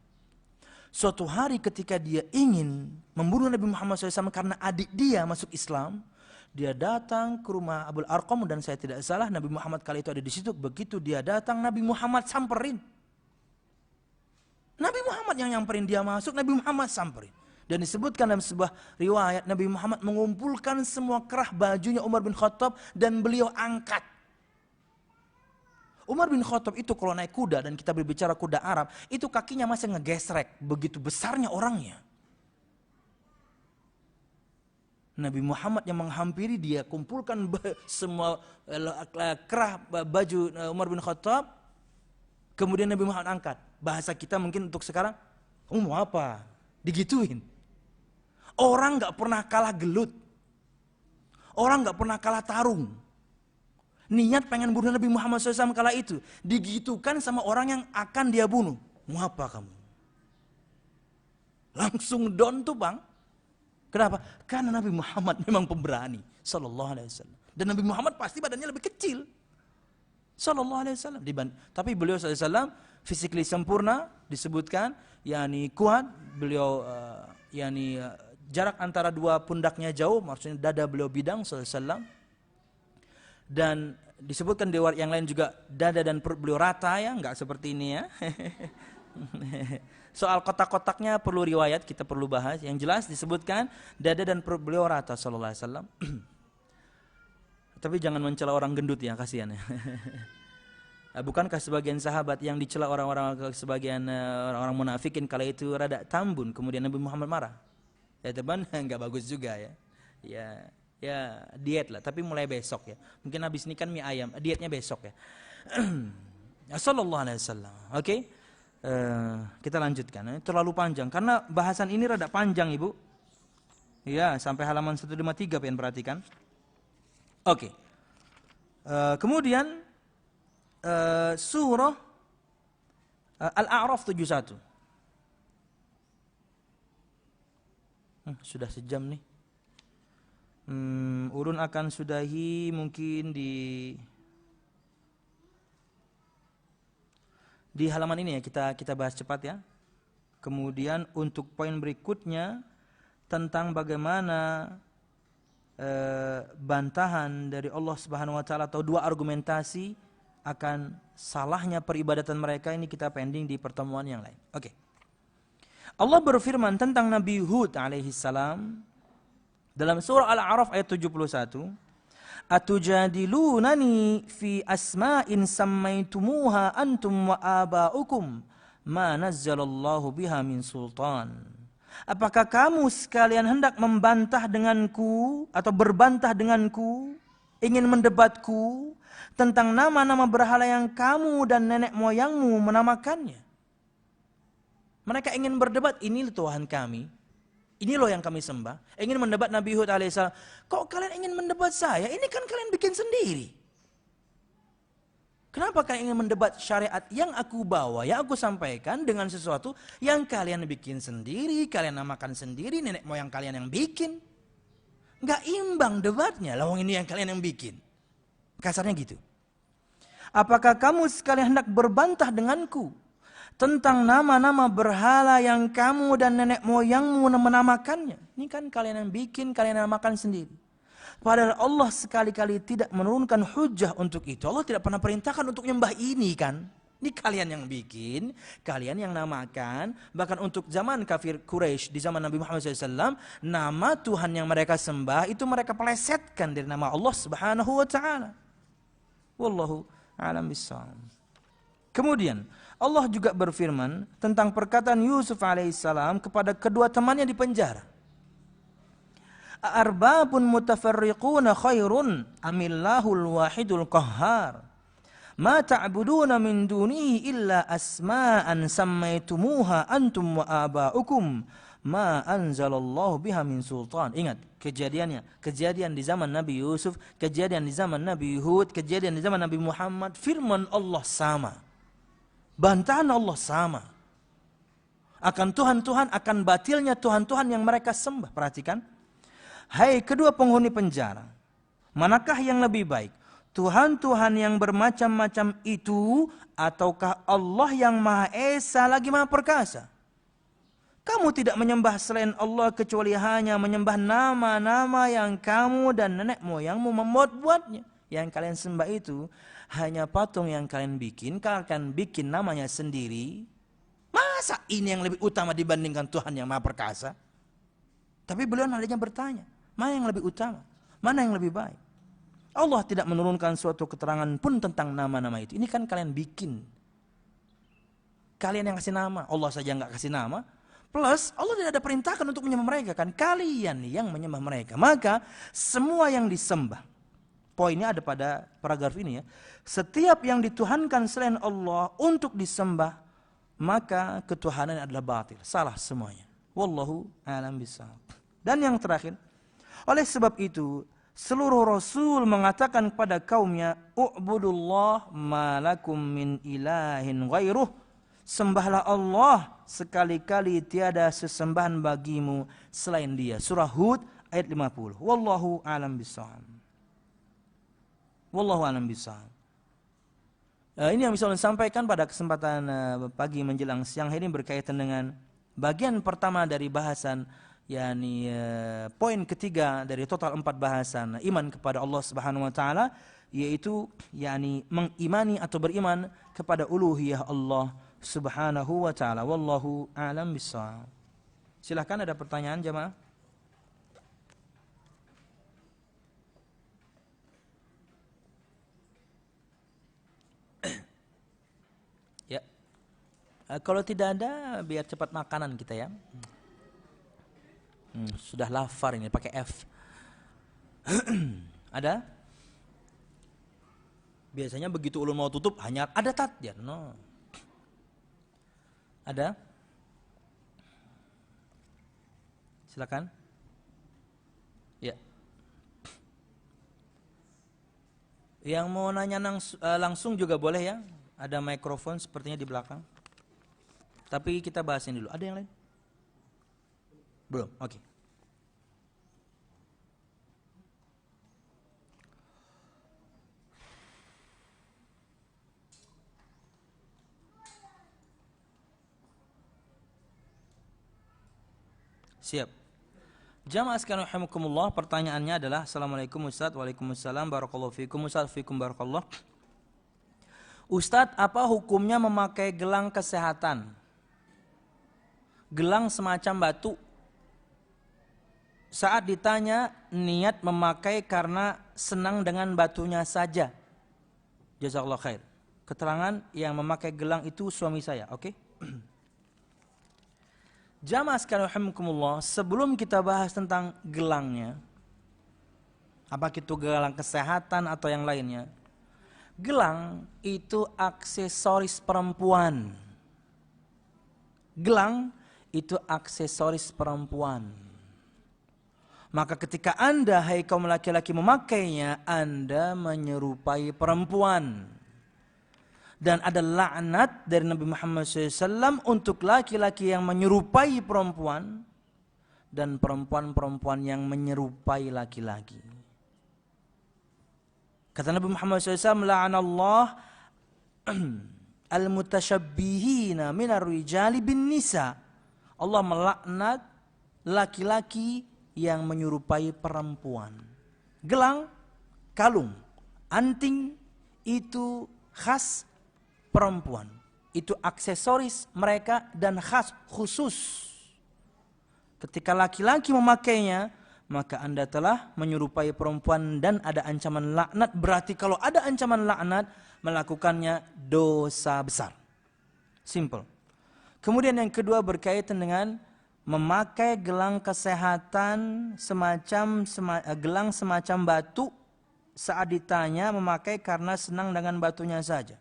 Suatu hari ketika dia ingin membunuh Nabi Muhammad SAW karena adik dia masuk Islam, dia datang ke rumah Abul Arqam dan saya tidak salah Nabi Muhammad kali itu ada di situ. Begitu dia datang, Nabi Muhammad samperin. Nabi Muhammad yang nyamperin, dia masuk, Nabi Muhammad samperin. Dan disebutkan dalam sebuah riwayat, Nabi Muhammad mengumpulkan semua kerah bajunya Umar bin Khattab dan beliau angkat. Umar bin Khattab itu kalau naik kuda, dan kita berbicara kuda Arab, itu kakinya masih ngegesrek, begitu besarnya orangnya. Nabi Muhammad yang menghampiri, dia kumpulkan semua kerah baju Umar bin Khattab, kemudian Nabi Muhammad angkat. Bahasa kita mungkin untuk sekarang, mau apa? Digituin. Orang gak pernah kalah gelut. Orang gak pernah kalah tarung. Niat pengen bunuh Nabi Muhammad SAW kala itu. Digitukan sama orang yang akan dia bunuh. Mau apa kamu? Langsung down tuh bang. Kenapa? Karena Nabi Muhammad memang pemberani. Sallallahu alaihi wasallam. Dan Nabi Muhammad pasti badannya lebih kecil. Sallallahu alaihi wasallam. Tapi beliau SAW physically sempurna. Disebutkan. Yani kuat. Beliau jarak antara dua pundaknya jauh. Maksudnya dada beliau bidang. Sallallahu alaihi wasallam. Dan disebutkan di riwayat yang lain juga dada dan perut beliau rata ya, enggak seperti ini ya. Soal kotak-kotaknya perlu riwayat, kita perlu bahas. Yang jelas disebutkan dada dan perut beliau rata sallallahu alaihi wasallam. Tapi jangan mencela orang gendut ya, kasihan ya. Bukankah sebagian sahabat yang dicela sebagian orang munafikin kala itu rada tambun, kemudian Nabi Muhammad marah. Ya teman, enggak bagus juga ya. Ya diet lah, tapi mulai besok ya. Mungkin habis ini kan mie ayam, dietnya besok ya. Sallallahu alaihi wasallam. Oke. Kita lanjutkan. Ini terlalu panjang karena bahasan ini rada panjang, Ibu. Ya, sampai halaman 153 pengen perhatikan. Oke. Kemudian surah Al-A'raf 71. Sudah sejam nih. Urun akan sudahi mungkin di halaman ini ya, kita bahas cepat ya. Kemudian untuk poin berikutnya tentang bagaimana bantahan dari Allah Subhanahu wa taala atau dua argumentasi akan salahnya peribadatan mereka, ini kita pending di pertemuan yang lain. Oke. Allah berfirman tentang Nabi Hud alaihi salam dalam surah Al-A'raf ayat 71, atujadilunani fi asma'in sammaitumuha antum wa aba'ukum ma nazzalallahu biha min sultan. Apakah kamu sekalian hendak membantah denganku atau berbantah denganku, ingin mendebatku tentang nama-nama berhala yang kamu dan nenek moyangmu menamakannya? Mereka ingin berdebat, ini Tuhan kami, ini loh yang kami sembah. Ingin mendebat Nabi Hud alaihissalam. Kok kalian ingin mendebat saya? Ini kan kalian bikin sendiri. Kenapa kalian ingin mendebat syariat yang aku bawa, yang aku sampaikan dengan sesuatu yang kalian bikin sendiri, kalian namakan sendiri, nenek moyang kalian yang bikin? Nggak imbang debatnya, lawang ini yang kalian yang bikin. Kasarnya gitu. Apakah kamu sekalian hendak berbantah denganku tentang nama-nama berhala yang kamu dan nenek moyangmu menamakannya? Ini kan kalian yang bikin, kalian yang namakan sendiri. Padahal Allah sekali-kali tidak menurunkan hujah untuk itu. Allah tidak pernah perintahkan untuk nyembah ini kan. Ini kalian yang bikin, kalian yang namakan. Bahkan untuk zaman kafir Quraisy di zaman Nabi Muhammad SAW, nama Tuhan yang mereka sembah itu mereka pelesetkan dari nama Allah Subhanahu wa taala. Wallahu a'lam bissawab. Kemudian Allah juga berfirman tentang perkataan Yusuf alaihissalam kepada kedua temannya di penjara. Arbabun mutafarriquna khairun amillahul wahidul qahhar. Ma ta'buduna min dunihi illa asma'an sammaitumuha antum wa aba'ukum ma anzalallahu biha min sultan. Ingat kejadian di zaman Nabi Yusuf, kejadian di zaman Nabi Hud, kejadian di zaman Nabi Muhammad, firman Allah sama. Bantahan Allah sama. Akan Tuhan-Tuhan, akan batilnya Tuhan-Tuhan yang mereka sembah. Perhatikan. Hai kedua penghuni penjara, manakah yang lebih baik? Tuhan-Tuhan yang bermacam-macam itu, ataukah Allah yang Maha Esa lagi Maha Perkasa? Kamu tidak menyembah selain Allah kecuali hanya menyembah nama-nama yang kamu dan nenek moyangmu membuat-buatnya. Yang kalian sembah itu hanya patung yang kalian bikin namanya sendiri. Masa ini yang lebih utama dibandingkan Tuhan yang Maha Perkasa? Tapi beliau nadanya bertanya, mana yang lebih utama? Mana yang lebih baik? Allah tidak menurunkan suatu keterangan pun tentang nama-nama itu. Ini kan kalian bikin. Kalian yang kasih nama, Allah saja nggak kasih nama. Plus Allah tidak ada perintahkan untuk menyembah mereka kan. Kalian yang menyembah mereka. Maka semua yang disembah. Poinnya ada pada paragraf ini ya. Setiap yang dituhankan selain Allah untuk disembah, maka ketuhanan adalah batil. Salah semuanya. Wallahu a'lam bishawab. Dan yang terakhir, oleh sebab itu seluruh Rasul mengatakan kepada kaumnya, U'budullah ma lakum min ilahin ghairuh. Sembahlah Allah, sekali-kali tiada sesembahan bagimu selain Dia. Surah Hud ayat 50. Wallahu a'lam bishawab. Wallahu a'lam bishawab. Ini yang bisa saya sampaikan pada kesempatan pagi menjelang siang hari ini berkaitan dengan bagian pertama dari bahasan, yakni poin ketiga dari total 4 bahasan iman kepada Allah Subhanahu wa taala, yaitu yakni mengimani atau beriman kepada uluhiyah Allah Subhanahu wa taala. Wallahu a'lam bishawab. Silakan, ada pertanyaan jemaah? Ya. Kalau tidak ada, biar cepat makanan kita ya. Sudah lafar ini pakai F. Ada? Biasanya begitu ulun mau tutup hanya ada tatjar. No. Ada? Silakan. Ya. Yang mau nanya langsung juga boleh ya. Ada mikrofon sepertinya di belakang. Tapi kita bahasin dulu. Ada yang lain? Belum? Oke. Siap. Jamaah sekalian rahimakumullah, pertanyaannya adalah, Assalamualaikum Ustaz. Waalaikumsalam barakallahu fikum. Ustaz fikum barakallah. Ustaz, apa hukumnya memakai gelang kesehatan? Gelang semacam batu. Saat ditanya, niat memakai karena senang dengan batunya saja. Jazakallah khair. Keterangan yang memakai gelang itu suami saya, oke? Jamaah sekalian rahimakumullah, sebelum kita bahas tentang gelangnya, apa itu gelang kesehatan atau yang lainnya, gelang itu aksesoris perempuan. Gelang itu aksesoris perempuan. Maka ketika Anda, hai kaum laki-laki, memakainya, Anda menyerupai perempuan. Dan ada laknat dari Nabi Muhammad SAW untuk laki-laki yang menyerupai perempuan dan perempuan-perempuan yang menyerupai laki-laki. Kata Nabi Muhammad SAW, la'anallah al-mutasyabbihina minar rijali bin nisa. Allah melaknat laki-laki yang menyerupai perempuan. Gelang, kalung, anting itu khas perempuan. Itu aksesoris mereka dan khas khusus. Ketika laki-laki memakainya, maka Anda telah menyerupai perempuan dan ada ancaman laknat. Berarti kalau ada ancaman laknat, melakukannya dosa besar. Simple. Kemudian yang kedua berkaitan dengan memakai gelang kesehatan gelang semacam batu. Saat ditanya, memakai karena senang dengan batunya saja.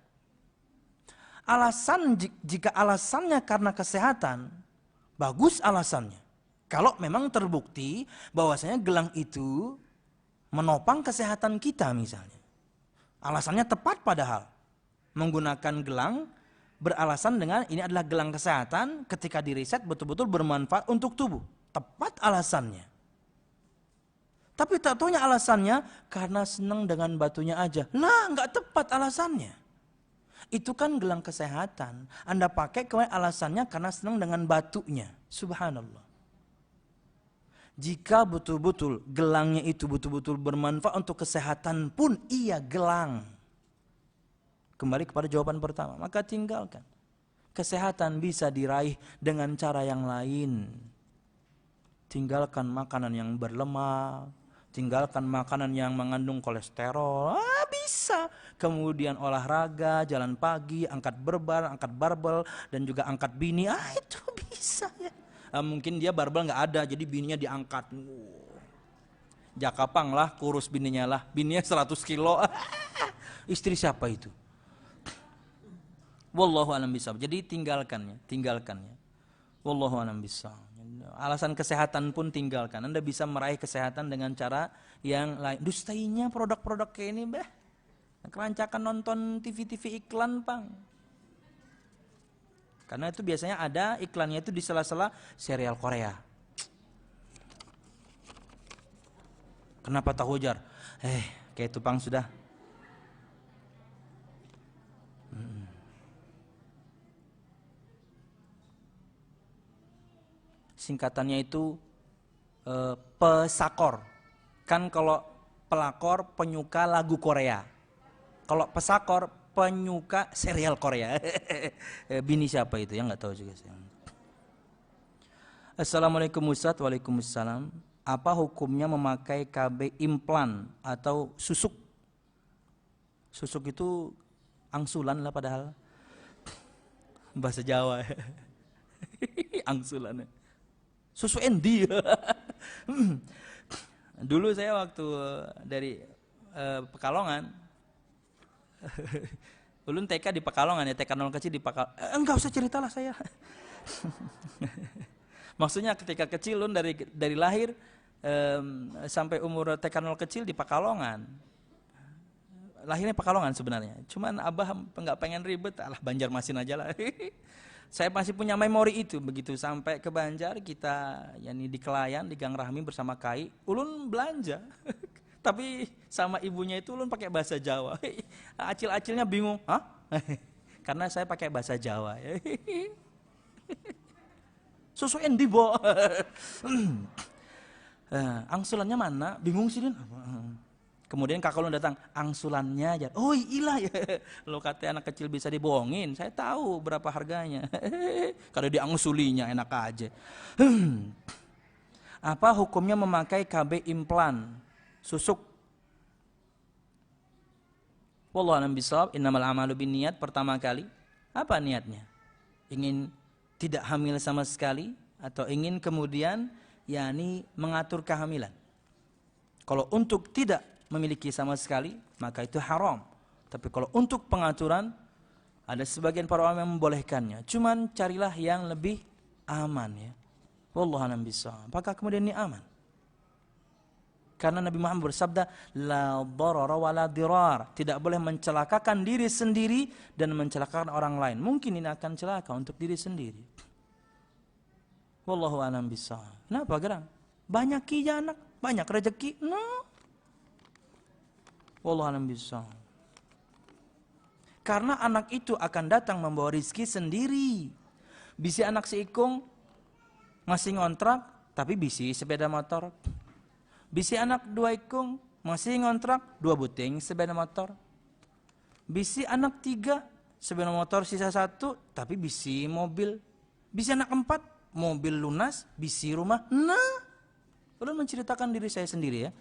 Jika alasannya karena kesehatan, bagus alasannya. Kalau memang terbukti bahwasanya gelang itu menopang kesehatan kita misalnya. Alasannya tepat padahal. Menggunakan gelang beralasan dengan ini adalah gelang kesehatan, ketika diriset betul-betul bermanfaat untuk tubuh. Tepat alasannya. Tapi tak taunya alasannya karena senang dengan batunya aja. Nah, nggak tepat alasannya. Itu kan gelang kesehatan. Anda pakai kemudian alasannya karena senang dengan batunya. Subhanallah. Jika betul-betul gelangnya itu betul-betul bermanfaat untuk kesehatan pun, iya gelang. Kembali kepada jawaban pertama, maka tinggalkan. Kesehatan bisa diraih dengan cara yang lain. Tinggalkan makanan yang berlemak, tinggalkan makanan yang mengandung kolesterol, bisa. Kemudian olahraga, jalan pagi, angkat beban, angkat barbel, dan juga angkat bini, itu bisa ya. Mungkin dia barbel nggak ada, jadi bininya diangkat. Jakapang lah, kurus bininya lah, bininya 100 kilo. Istri siapa itu? Wallahu a'lam bishawab. Jadi tinggalkannya. Wallahu a'lam bishawab. Alasan kesehatan pun tinggalkan. Anda bisa meraih kesehatan dengan cara yang lain. Dustainya produk-produk kayak ini, kerancakan nonton TV-TV iklan, Bang. Karena itu biasanya ada iklannya itu di sela-sela serial Korea. Kenapa tahu jar? Kayak itu, Bang, sudah. Singkatannya itu pesakor. Kan kalau pelakor penyuka lagu Korea. Kalau pesakor penyuka serial Korea. Bini siapa itu? Yang nggak tahu juga saya. Assalamualaikum Ustaz. Waalaikumsalam. Apa hukumnya memakai KB implan atau susuk? Susuk itu angsulan lah padahal. Bahasa Jawa. Angsulan. Susu endi. Dulu saya waktu dari Pekalongan. Ulun TK di Pekalongan ya, TK 0 kecil di Pekalongan. Enggak usah ceritalah saya. Maksudnya ketika kecil ulun dari lahir sampai umur TK 0 kecil di Pekalongan. Lahirnya Pekalongan sebenarnya. Cuman abah enggak pengen ribet, alah Banjarmasin aja lah. Saya masih punya memori itu, begitu sampai ke Banjar kita di Kelayan di Gang Rahmi bersama Kai, ulun belanja. Tapi sama ibunya itu ulun pakai bahasa Jawa. Acil-acilnya bingung, "Hah?" Karena saya pakai bahasa Jawa. Susu endi, Bo? Angsulannya mana? Bingung sih, Din. Kemudian kakak ulun datang, angsulannya aja. Oh ilah ya, lo kata anak kecil bisa dibohongin, saya tahu berapa harganya. Kalau diangsulinya enak aja. Apa hukumnya memakai KB implan, susuk? Wallahu a'lam bishawab. Innamal a'malu binniyat. Pertama kali, apa niatnya? Ingin tidak hamil sama sekali atau ingin kemudian mengatur kehamilan? Kalau untuk tidak memiliki sama sekali, maka itu haram. Tapi kalau untuk pengaturan, ada sebagian para ulama yang membolehkannya. Cuman carilah yang lebih aman ya. Wallahu a'lam bishawab. Apakah kemudian ini aman? Karena Nabi Muhammad bersabda, la darara wa la dirar. Tidak boleh mencelakakan diri sendiri dan mencelakakan orang lain. Mungkin ini akan celaka untuk diri sendiri. Wallahu a'lam bishawab. Kenapa gerang? Banyak anak, banyak rezeki. No. Wallahu a'lam bishawab. Karena anak itu akan datang membawa rizki sendiri. Bisi anak seikung masih ngontrak tapi bisi sepeda motor. Bisi anak 2 ikung masih ngontrak 2 buting sepeda motor. Bisi anak 3 sepeda motor sisa 1 tapi bisi mobil. Bisi anak 4 mobil lunas, bisi rumah. Nah, ulun menceritakan diri saya sendiri ya.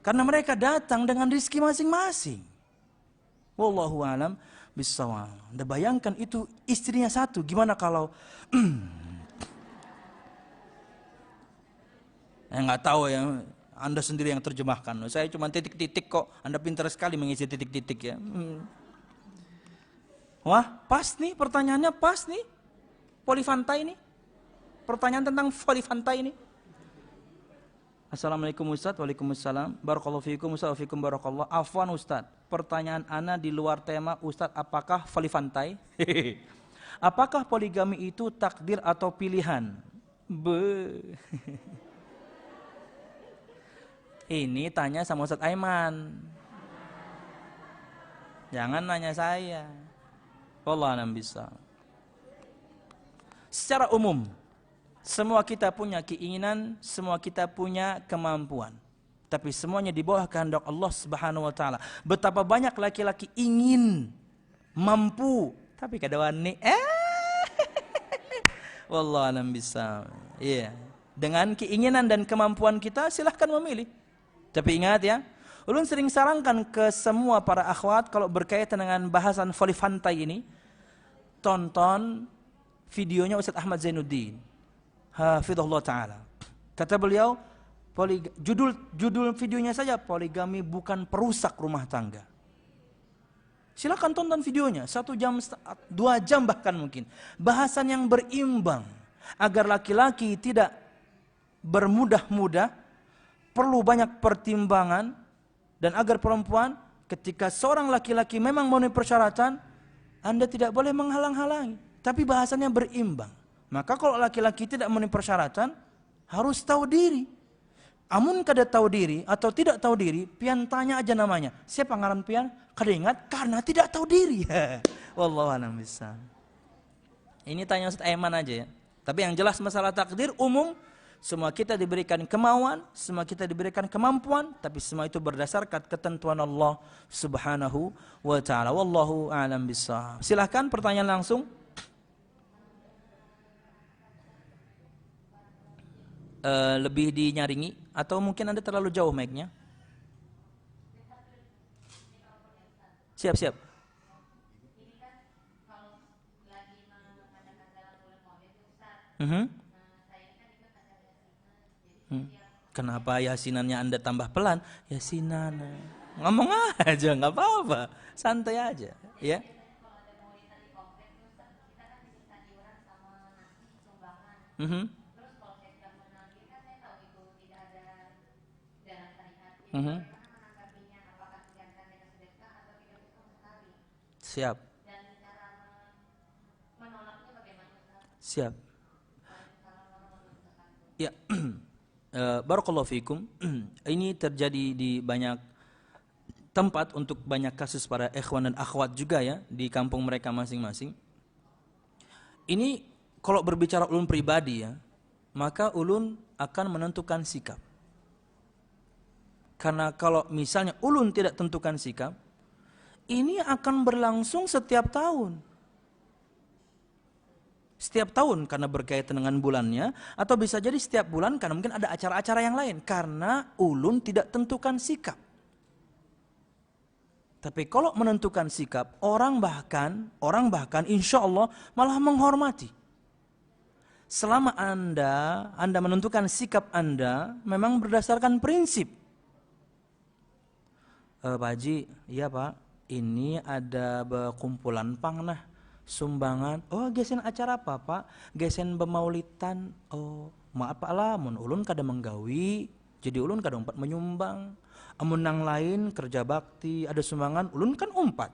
Karena mereka datang dengan rizki masing-masing. Wallahu a'lam bishawab. Anda bayangkan itu istrinya 1. Gimana kalau nggak tahu ya. Anda sendiri yang terjemahkan. Saya cuma titik-titik kok. Anda pintar sekali mengisi titik-titik ya. Wah, pas nih pertanyaannya, pas nih. Polifantai nih. Pertanyaan tentang polifantai ini. Assalamualaikum Ustaz. Waalaikumsalam. Barakallahu fiikum Ustaz. Wa fiikum barakallahu. Afwan Ustaz. Pertanyaan ana di luar tema Ustaz, apakah polifantai? Apakah poligami itu takdir atau pilihan? Ini tanya sama Ustaz Aiman. Jangan nanya saya. Wallahu a'lam bishawab. Secara umum, semua kita punya keinginan, semua kita punya kemampuan. Tapi semuanya di bawah kehendak Allah Subhanahu wa taala. Betapa banyak laki-laki ingin mampu, tapi kada wani. Wallahu a'lam bishawab. Iya. Dengan keinginan dan kemampuan kita silahkan memilih. Tapi ingat ya, ulun sering sarankan ke semua para akhwat kalau berkaitan dengan bahasan voli fantai ini, tonton videonya Ustaz Ahmad Zainuddin hafizahullah taala. Kata beliau, judul videonya saja, poligami bukan perusak rumah tangga. Silakan tonton videonya, 1 jam, 2 jam bahkan mungkin. Bahasan yang berimbang agar laki-laki tidak bermudah-mudah, perlu banyak pertimbangan, dan agar perempuan ketika seorang laki-laki memang memenuhi persyaratan, Anda tidak boleh menghalang-halangi, tapi bahasannya berimbang. Maka kalau laki-laki tidak memenuhi persyaratan, harus tahu diri. Amun kada tahu diri atau tidak tahu diri, pian tanya aja namanya. Siapa ngaran pian? Kada ingat karena tidak tahu diri. Wallahu a'lam bishawab. Ini tanya Ustaz Aiman aja ya. Tapi yang jelas masalah takdir umum, semua kita diberikan kemauan, semua kita diberikan kemampuan, tapi semua itu berdasarkan ketentuan Allah Subhanahu wa taala. Wallahu a'lam bishawab. Silakan pertanyaan langsung. Lebih dinyaringi atau mungkin Anda terlalu jauh mic-nya? Siap. Kenapa yasinannya Anda tambah pelan? Yasinan. Ngomong aja, nggak apa-apa. Santai aja, ya. Siap. Siap. Ya. Barakallahu fikum. Ini terjadi di banyak tempat untuk banyak kasus para ikhwan dan akhwat juga ya di kampung mereka masing-masing. Ini kalau berbicara ulun pribadi ya, maka ulun akan menentukan sikap. Karena kalau misalnya ulun tidak tentukan sikap, ini akan berlangsung setiap tahun. Setiap tahun karena berkaitan dengan bulannya, atau bisa jadi setiap bulan karena mungkin ada acara-acara yang lain. Karena ulun tidak tentukan sikap. Tapi kalau menentukan sikap, orang bahkan insya Allah malah menghormati. Selama Anda menentukan sikap Anda memang berdasarkan prinsip. Pak Haji, iya Pak, ini ada kumpulan pangnah, sumbangan. Oh, gesen acara apa Pak? Gesen bemaulitan. Oh, maaf Pak lah, mun ulun kada menggawi, jadi ulun kada umpat menyumbang. Amun nang lain kerja bakti, ada sumbangan, ulun kan umpat.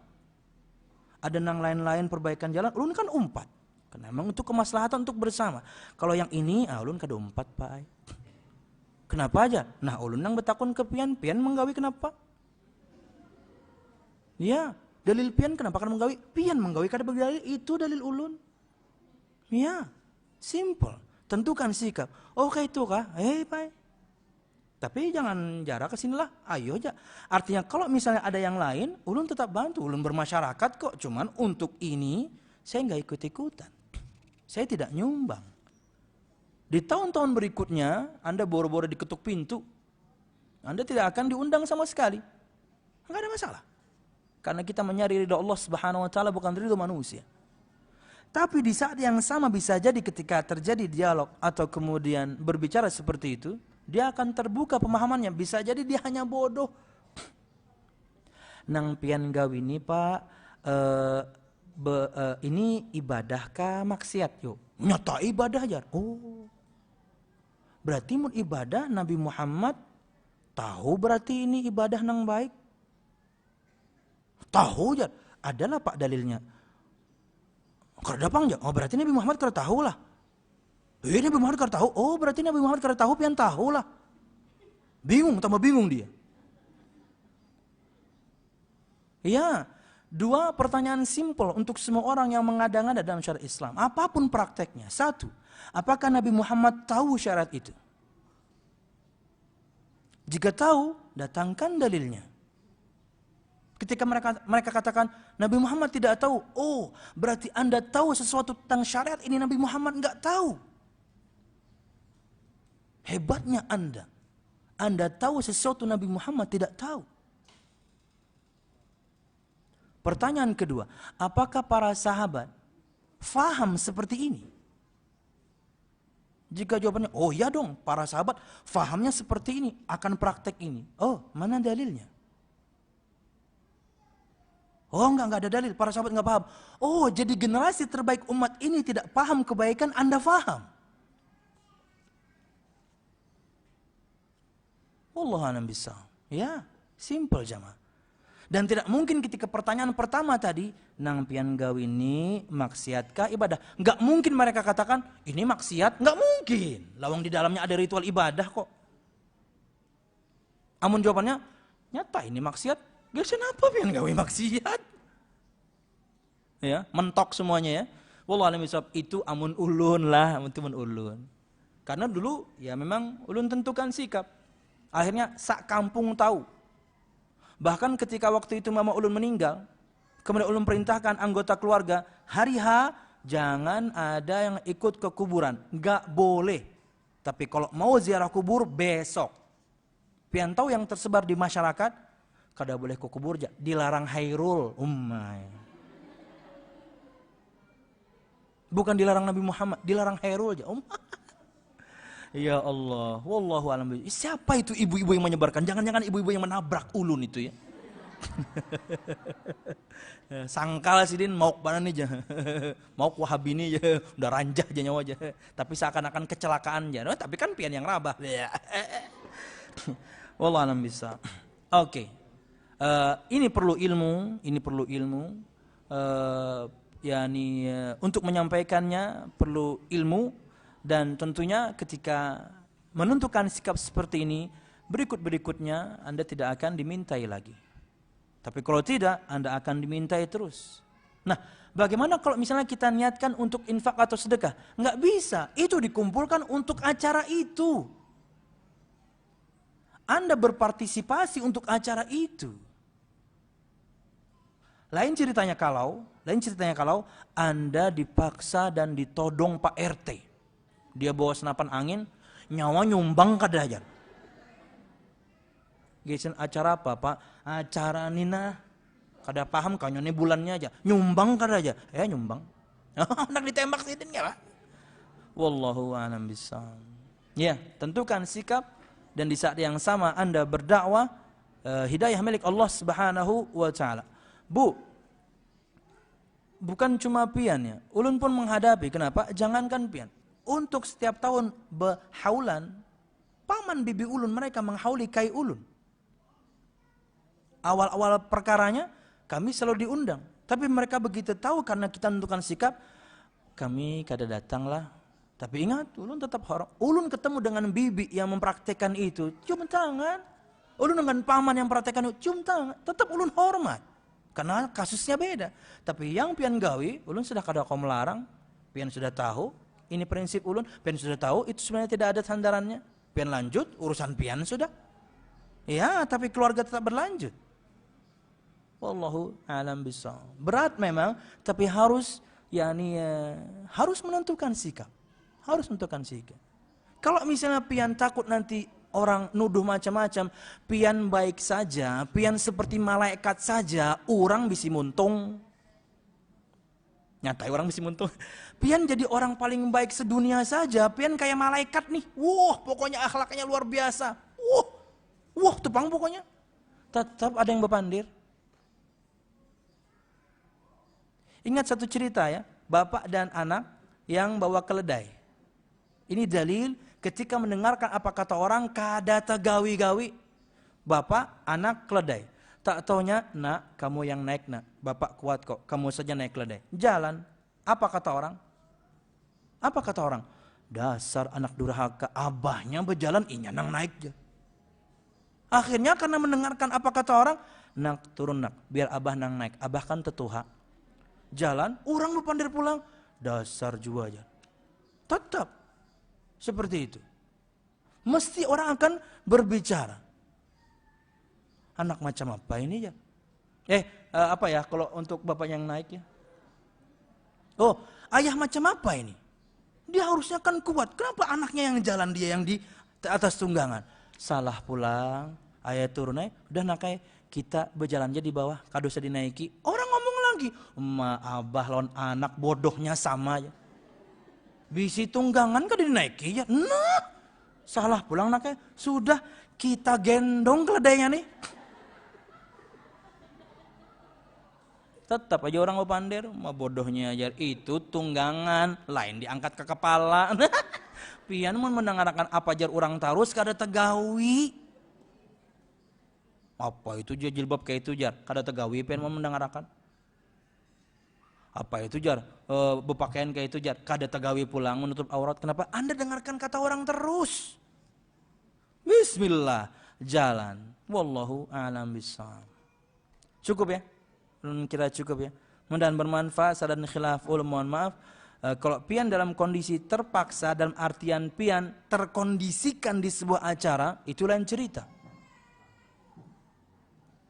Ada nang lain-lain perbaikan jalan, ulun kan umpat. Karena memang untuk kemaslahatan untuk bersama. Kalau yang ini, ulun kada umpat Pak. Kenapa aja? Nah, ulun nang betakun ke pian menggawi kenapa? Ya, dalil pian kenapa kan menggawi? Pian menggawi kada berdalil, itu dalil ulun. Ya, simple. Tentukan sikap. Oke itu kah? Pak. Tapi jangan jarak ke sinilah. Ayo aja. Artinya kalau misalnya ada yang lain, ulun tetap bantu. Ulun bermasyarakat kok. Cuman untuk ini saya nggak ikut-ikutan. Saya tidak nyumbang. Di tahun-tahun berikutnya, Anda boro-boro diketuk pintu. Anda tidak akan diundang sama sekali. Enggak ada masalah. Karena kita mencari ridha Allah Subhanahu wa taala, bukan ridha manusia. Tapi di saat yang sama bisa jadi ketika terjadi dialog atau kemudian berbicara seperti itu, dia akan terbuka pemahamannya. Bisa jadi dia hanya bodoh. Nang pian gawi ini Pak, ini ibadahkah maksiat? Yuk, nyata ibadah aja. Oh, berarti mun ibadah Nabi Muhammad tahu berarti ini ibadah nang baik. Tahu aja, adalah Pak dalilnya. Kada pang aja. Oh berarti Nabi Muhammad kada tahu lah. Nabi Muhammad kada tahu. Oh berarti Nabi Muhammad kada tahu, pian tahu lah. Bingung, tambah bingung dia. Iya, 2 pertanyaan simpel untuk semua orang yang mengada-ngada dalam syariat Islam. Apapun prakteknya. 1, apakah Nabi Muhammad tahu syarat itu? Jika tahu, datangkan dalilnya. Ketika mereka katakan Nabi Muhammad tidak tahu, oh berarti Anda tahu sesuatu tentang syariat ini Nabi Muhammad enggak tahu. Hebatnya Anda tahu sesuatu Nabi Muhammad tidak tahu. Pertanyaan kedua, apakah para sahabat faham seperti ini? Jika jawabannya, oh ya dong, para sahabat fahamnya seperti ini, akan praktek ini. Oh, mana dalilnya? Oh enggak ada dalil, para sahabat enggak paham. Oh jadi generasi terbaik umat ini tidak paham kebaikan, Anda paham. Wallahu a'lam bishawab. Ya, simple jamaah. Dan tidak mungkin ketika pertanyaan pertama tadi, nang pian gawi ini maksiatkah ibadah? Enggak mungkin mereka katakan ini maksiat, enggak mungkin. Lawang di dalamnya ada ritual ibadah kok. Amun jawabannya nyata ini maksiat, gak kenapa pian gawi maksiat? Ya, mentok semuanya ya. Wallahu a'lam bishawab, itu amun ulun lah, itu amun ulun. Karena dulu ya memang ulun tentukan sikap. Akhirnya sak kampung tahu. Bahkan ketika waktu itu mama ulun meninggal, kemudian ulun perintahkan anggota keluarga, hari H jangan ada yang ikut ke kuburan, nggak boleh. Tapi kalau mau ziarah kubur besok. Pian tahu yang tersebar di masyarakat, kada boleh ke kubur, dilarang hairul, bukan dilarang Nabi Muhammad, dilarang hairul aja. Ya Allah, wallahu a'lam. Siapa itu ibu-ibu yang menyebarkan? Jangan-jangan ibu-ibu yang menabrak ulun itu ya. Sangkal sih din mau banan aja. Mau wahabi ini aja, udah ranjah aja nyawa aja. Tapi seakan-akan kecelakaan aja. No, tapi kan pian yang rabah. Wallahu a'lam bisa. Oke. Ini perlu ilmu, untuk menyampaikannya perlu ilmu. Dan tentunya ketika menentukan sikap seperti ini, berikutnya Anda tidak akan dimintai lagi. Tapi kalau tidak, Anda akan dimintai terus. Nah, bagaimana kalau misalnya kita niatkan untuk infak atau sedekah? Nggak bisa, itu dikumpulkan untuk acara itu. Anda berpartisipasi untuk acara itu. Lain ceritanya kalau Anda dipaksa dan ditodong Pak RT. Dia bawa senapan angin, nyawa nyumbang kada aja. Gesen acara apa Pak? Acara Nina. Kada paham kanyone bulannya aja. Nyumbang kada aja. Nyumbang. Nak ditembak sidin ya Pak? Wallahu a'lam bishawab. Ya, tentukan sikap dan di saat yang sama Anda berdakwah, hidayah milik Allah Subhanahu wa taala. Bu, bukan cuma pian ya. Ulun pun menghadapi. Kenapa? Jangankan pian. Untuk setiap tahun berhaulan, paman bibi ulun mereka menghauli kai ulun. Awal-awal perkaranya kami selalu diundang. Tapi mereka begitu tahu karena kita menentukan sikap, kami kada datang lah. Tapi ingat, ulun tetap hormat. Ulun ketemu dengan bibi yang mempraktekkan itu, cium tangan. Ulun dengan paman yang mempraktekkan itu, cium tangan. Tetap ulun hormat. Karena kasusnya beda. Tapi yang pian gawi, ulun sudah kada kau melarang. Pian sudah tahu. Ini prinsip ulun, pian sudah tahu, itu sebenarnya tidak ada sandarannya. Pian lanjut, urusan pian sudah. Ya, tapi keluarga tetap berlanjut. Wallahu a'lam bishawab. Berat memang, tapi harus harus menentukan sikap. Harus menentukan sikap. Kalau misalnya pian takut nanti orang nuduh macam-macam, pian baik saja, pian seperti malaikat saja, orang bisa muntung. Nyatai orang bisa muntung. Pian jadi orang paling baik sedunia saja, pian kayak malaikat nih. Wah, pokoknya akhlaknya luar biasa. Wah, tepang pokoknya. Tetap ada yang berpandir. Ingat satu cerita ya, bapak dan anak yang bawa keledai. Ini dalil ketika mendengarkan apa kata orang, kada gawi-gawi. Bapak, anak, keledai. Tak taunya, nak, kamu yang naik nak. Bapak kuat kok, kamu saja naik keledai. Jalan. Apa kata orang? Apa kata orang? Dasar anak durhaka, abahnya berjalan, inya nang naik aja. Akhirnya karena mendengarkan apa kata orang, nak turun nak, biar abah nang naik. Abah kan tetuha. Jalan, orang berpandir pulang, dasar jua aja. Tetap seperti itu. Mesti orang akan berbicara. Anak macam apa ini ya? Apa ya kalau untuk bapak yang naik ya? Oh, ayah macam apa ini? Dia harusnya kan kuat. Kenapa anaknya yang jalan, dia yang di atas tunggangan? Salah pulang, ayah turun naik, udah nakai kita berjalannya di bawah, kado saya dinaiki. Orang ngomong lagi, emak abah lawan anak bodohnya sama ya. Bisi tunggangan kan dinaiki ya. Nah, salah pulang nakai, sudah kita gendong keledainya nih. Tetap aja orang opander, mah bodohnya aja. Itu tunggangan, lain diangkat ke kepala. Pian mun mendengarkan apa jar orang tarus kada tegawi. Apa itu jar jilbab kayak itu jar, kada tegawi pian mau mendengarkan. Apa itu jar, berpakaian kayak itu jar, kada tegawi pulang menutup aurat. Kenapa? Anda dengarkan kata orang terus. Bismillah, jalan. Wallahu a'lam bishawab. Cukup ya? Kira cukup ya. Mudah-mudahan bermanfaat. Sadan khilaf mohon maaf. Kalau pian dalam kondisi terpaksa, dalam artian pian terkondisikan di sebuah acara, itu lain cerita.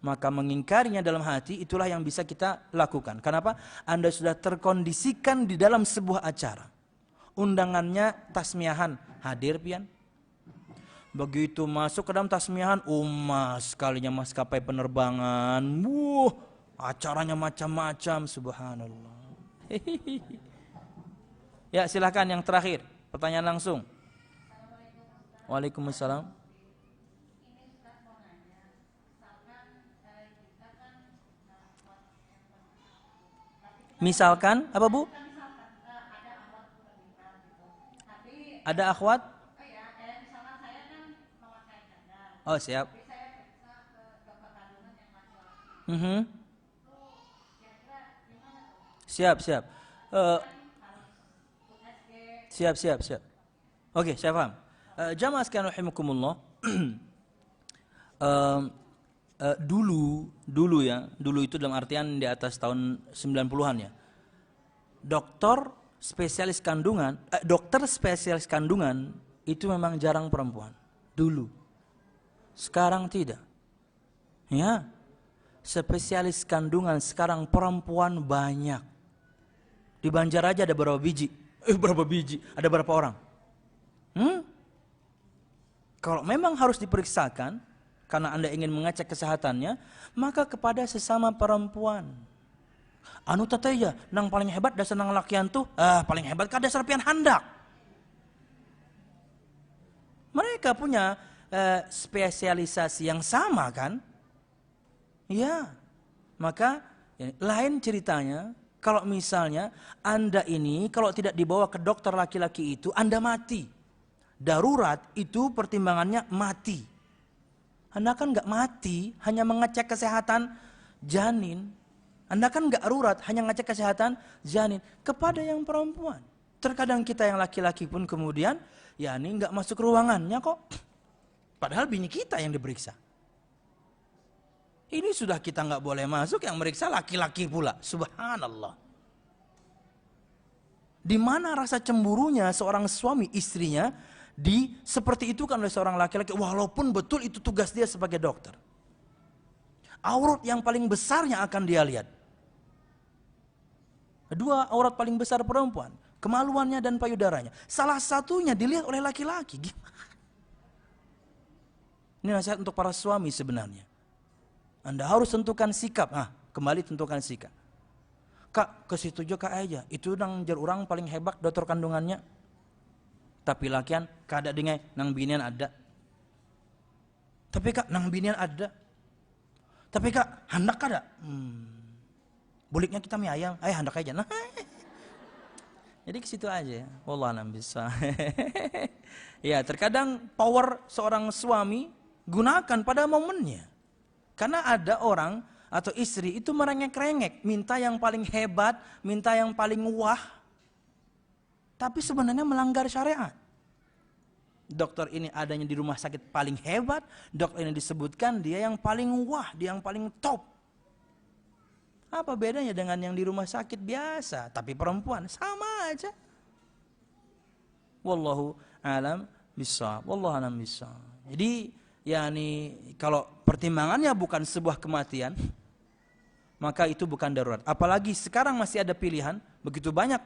Maka mengingkarinya dalam hati itulah yang bisa kita lakukan. Kenapa? Anda sudah terkondisikan di dalam sebuah acara. Undangannya tasmiahan, hadir pian. Begitu masuk ke dalam tasmiahan, sekalinya maskapai penerbangan. Acaranya macam-macam, subhanallah. Ya, silakan yang terakhir, pertanyaan langsung. Waalaikumsalam. Misalkan, apa Bu? Ada akhwat? Oh, siap. Siap. Siap. Oke, saya paham. Jamaah sekalian rahimakumullah. Dulu itu dalam artian di atas tahun 90-an ya. Dokter spesialis kandungan itu memang jarang perempuan dulu. Sekarang tidak. Ya. Spesialis kandungan sekarang perempuan banyak. Di Banjar aja ada berapa biji? Ada berapa orang? Kalau memang harus diperiksakan karena Anda ingin mengecek kesehatannya, maka kepada sesama perempuan. Anu tataya, nang paling hebat dasar nang lakian tuh, paling hebat kada dasar pian handak. Mereka punya spesialisasi yang sama kan? Ya. Maka lain ceritanya kalau misalnya Anda ini kalau tidak dibawa ke dokter laki-laki itu Anda mati. Darurat itu pertimbangannya mati. Anda kan nggak mati, hanya mengecek kesehatan janin. Anda kan nggak darurat, hanya ngecek kesehatan janin kepada yang perempuan. Terkadang kita yang laki-laki pun kemudian, ya ini nggak masuk ruangannya kok. Padahal bini kita yang diperiksa. Ini sudah kita nggak boleh masuk, yang meriksa laki-laki pula. Subhanallah. Di mana rasa cemburunya seorang suami istrinya seperti itu kan oleh seorang laki-laki, walaupun betul itu tugas dia sebagai dokter. Aurat yang paling besar yang akan dia lihat. Dua aurat paling besar perempuan, kemaluannya dan payudaranya. Salah satunya dilihat oleh laki-laki. Ini nasihat untuk para suami sebenarnya. Anda harus tentukan sikap. Kembali tentukan sikap. Kak, ke situ juga aja. Itu nang jar orang paling hebat dokter kandungannya. Tapi lakian kada dengai nang binian ada. Tapi kak nang binian ada. Tapi kak hendak kada. Buliknya kita mie ayam. Hendak aja. Nah. Jadi ke situ aja ya. Wallah alam bisa. Ya, terkadang power seorang suami gunakan pada momennya. Karena ada orang atau istri itu merengek-rengek, minta yang paling hebat, minta yang paling wah. Tapi sebenarnya melanggar syariat. Dokter ini adanya di rumah sakit paling hebat, dokter ini disebutkan dia yang paling wah, dia yang paling top. Apa bedanya dengan yang di rumah sakit biasa, tapi perempuan? Sama aja. Wallahu alam bishawab. Wallahu alam bishawab. Jadi, kalau pertimbangannya bukan sebuah kematian, maka itu bukan darurat. Apalagi sekarang masih ada pilihan, begitu banyak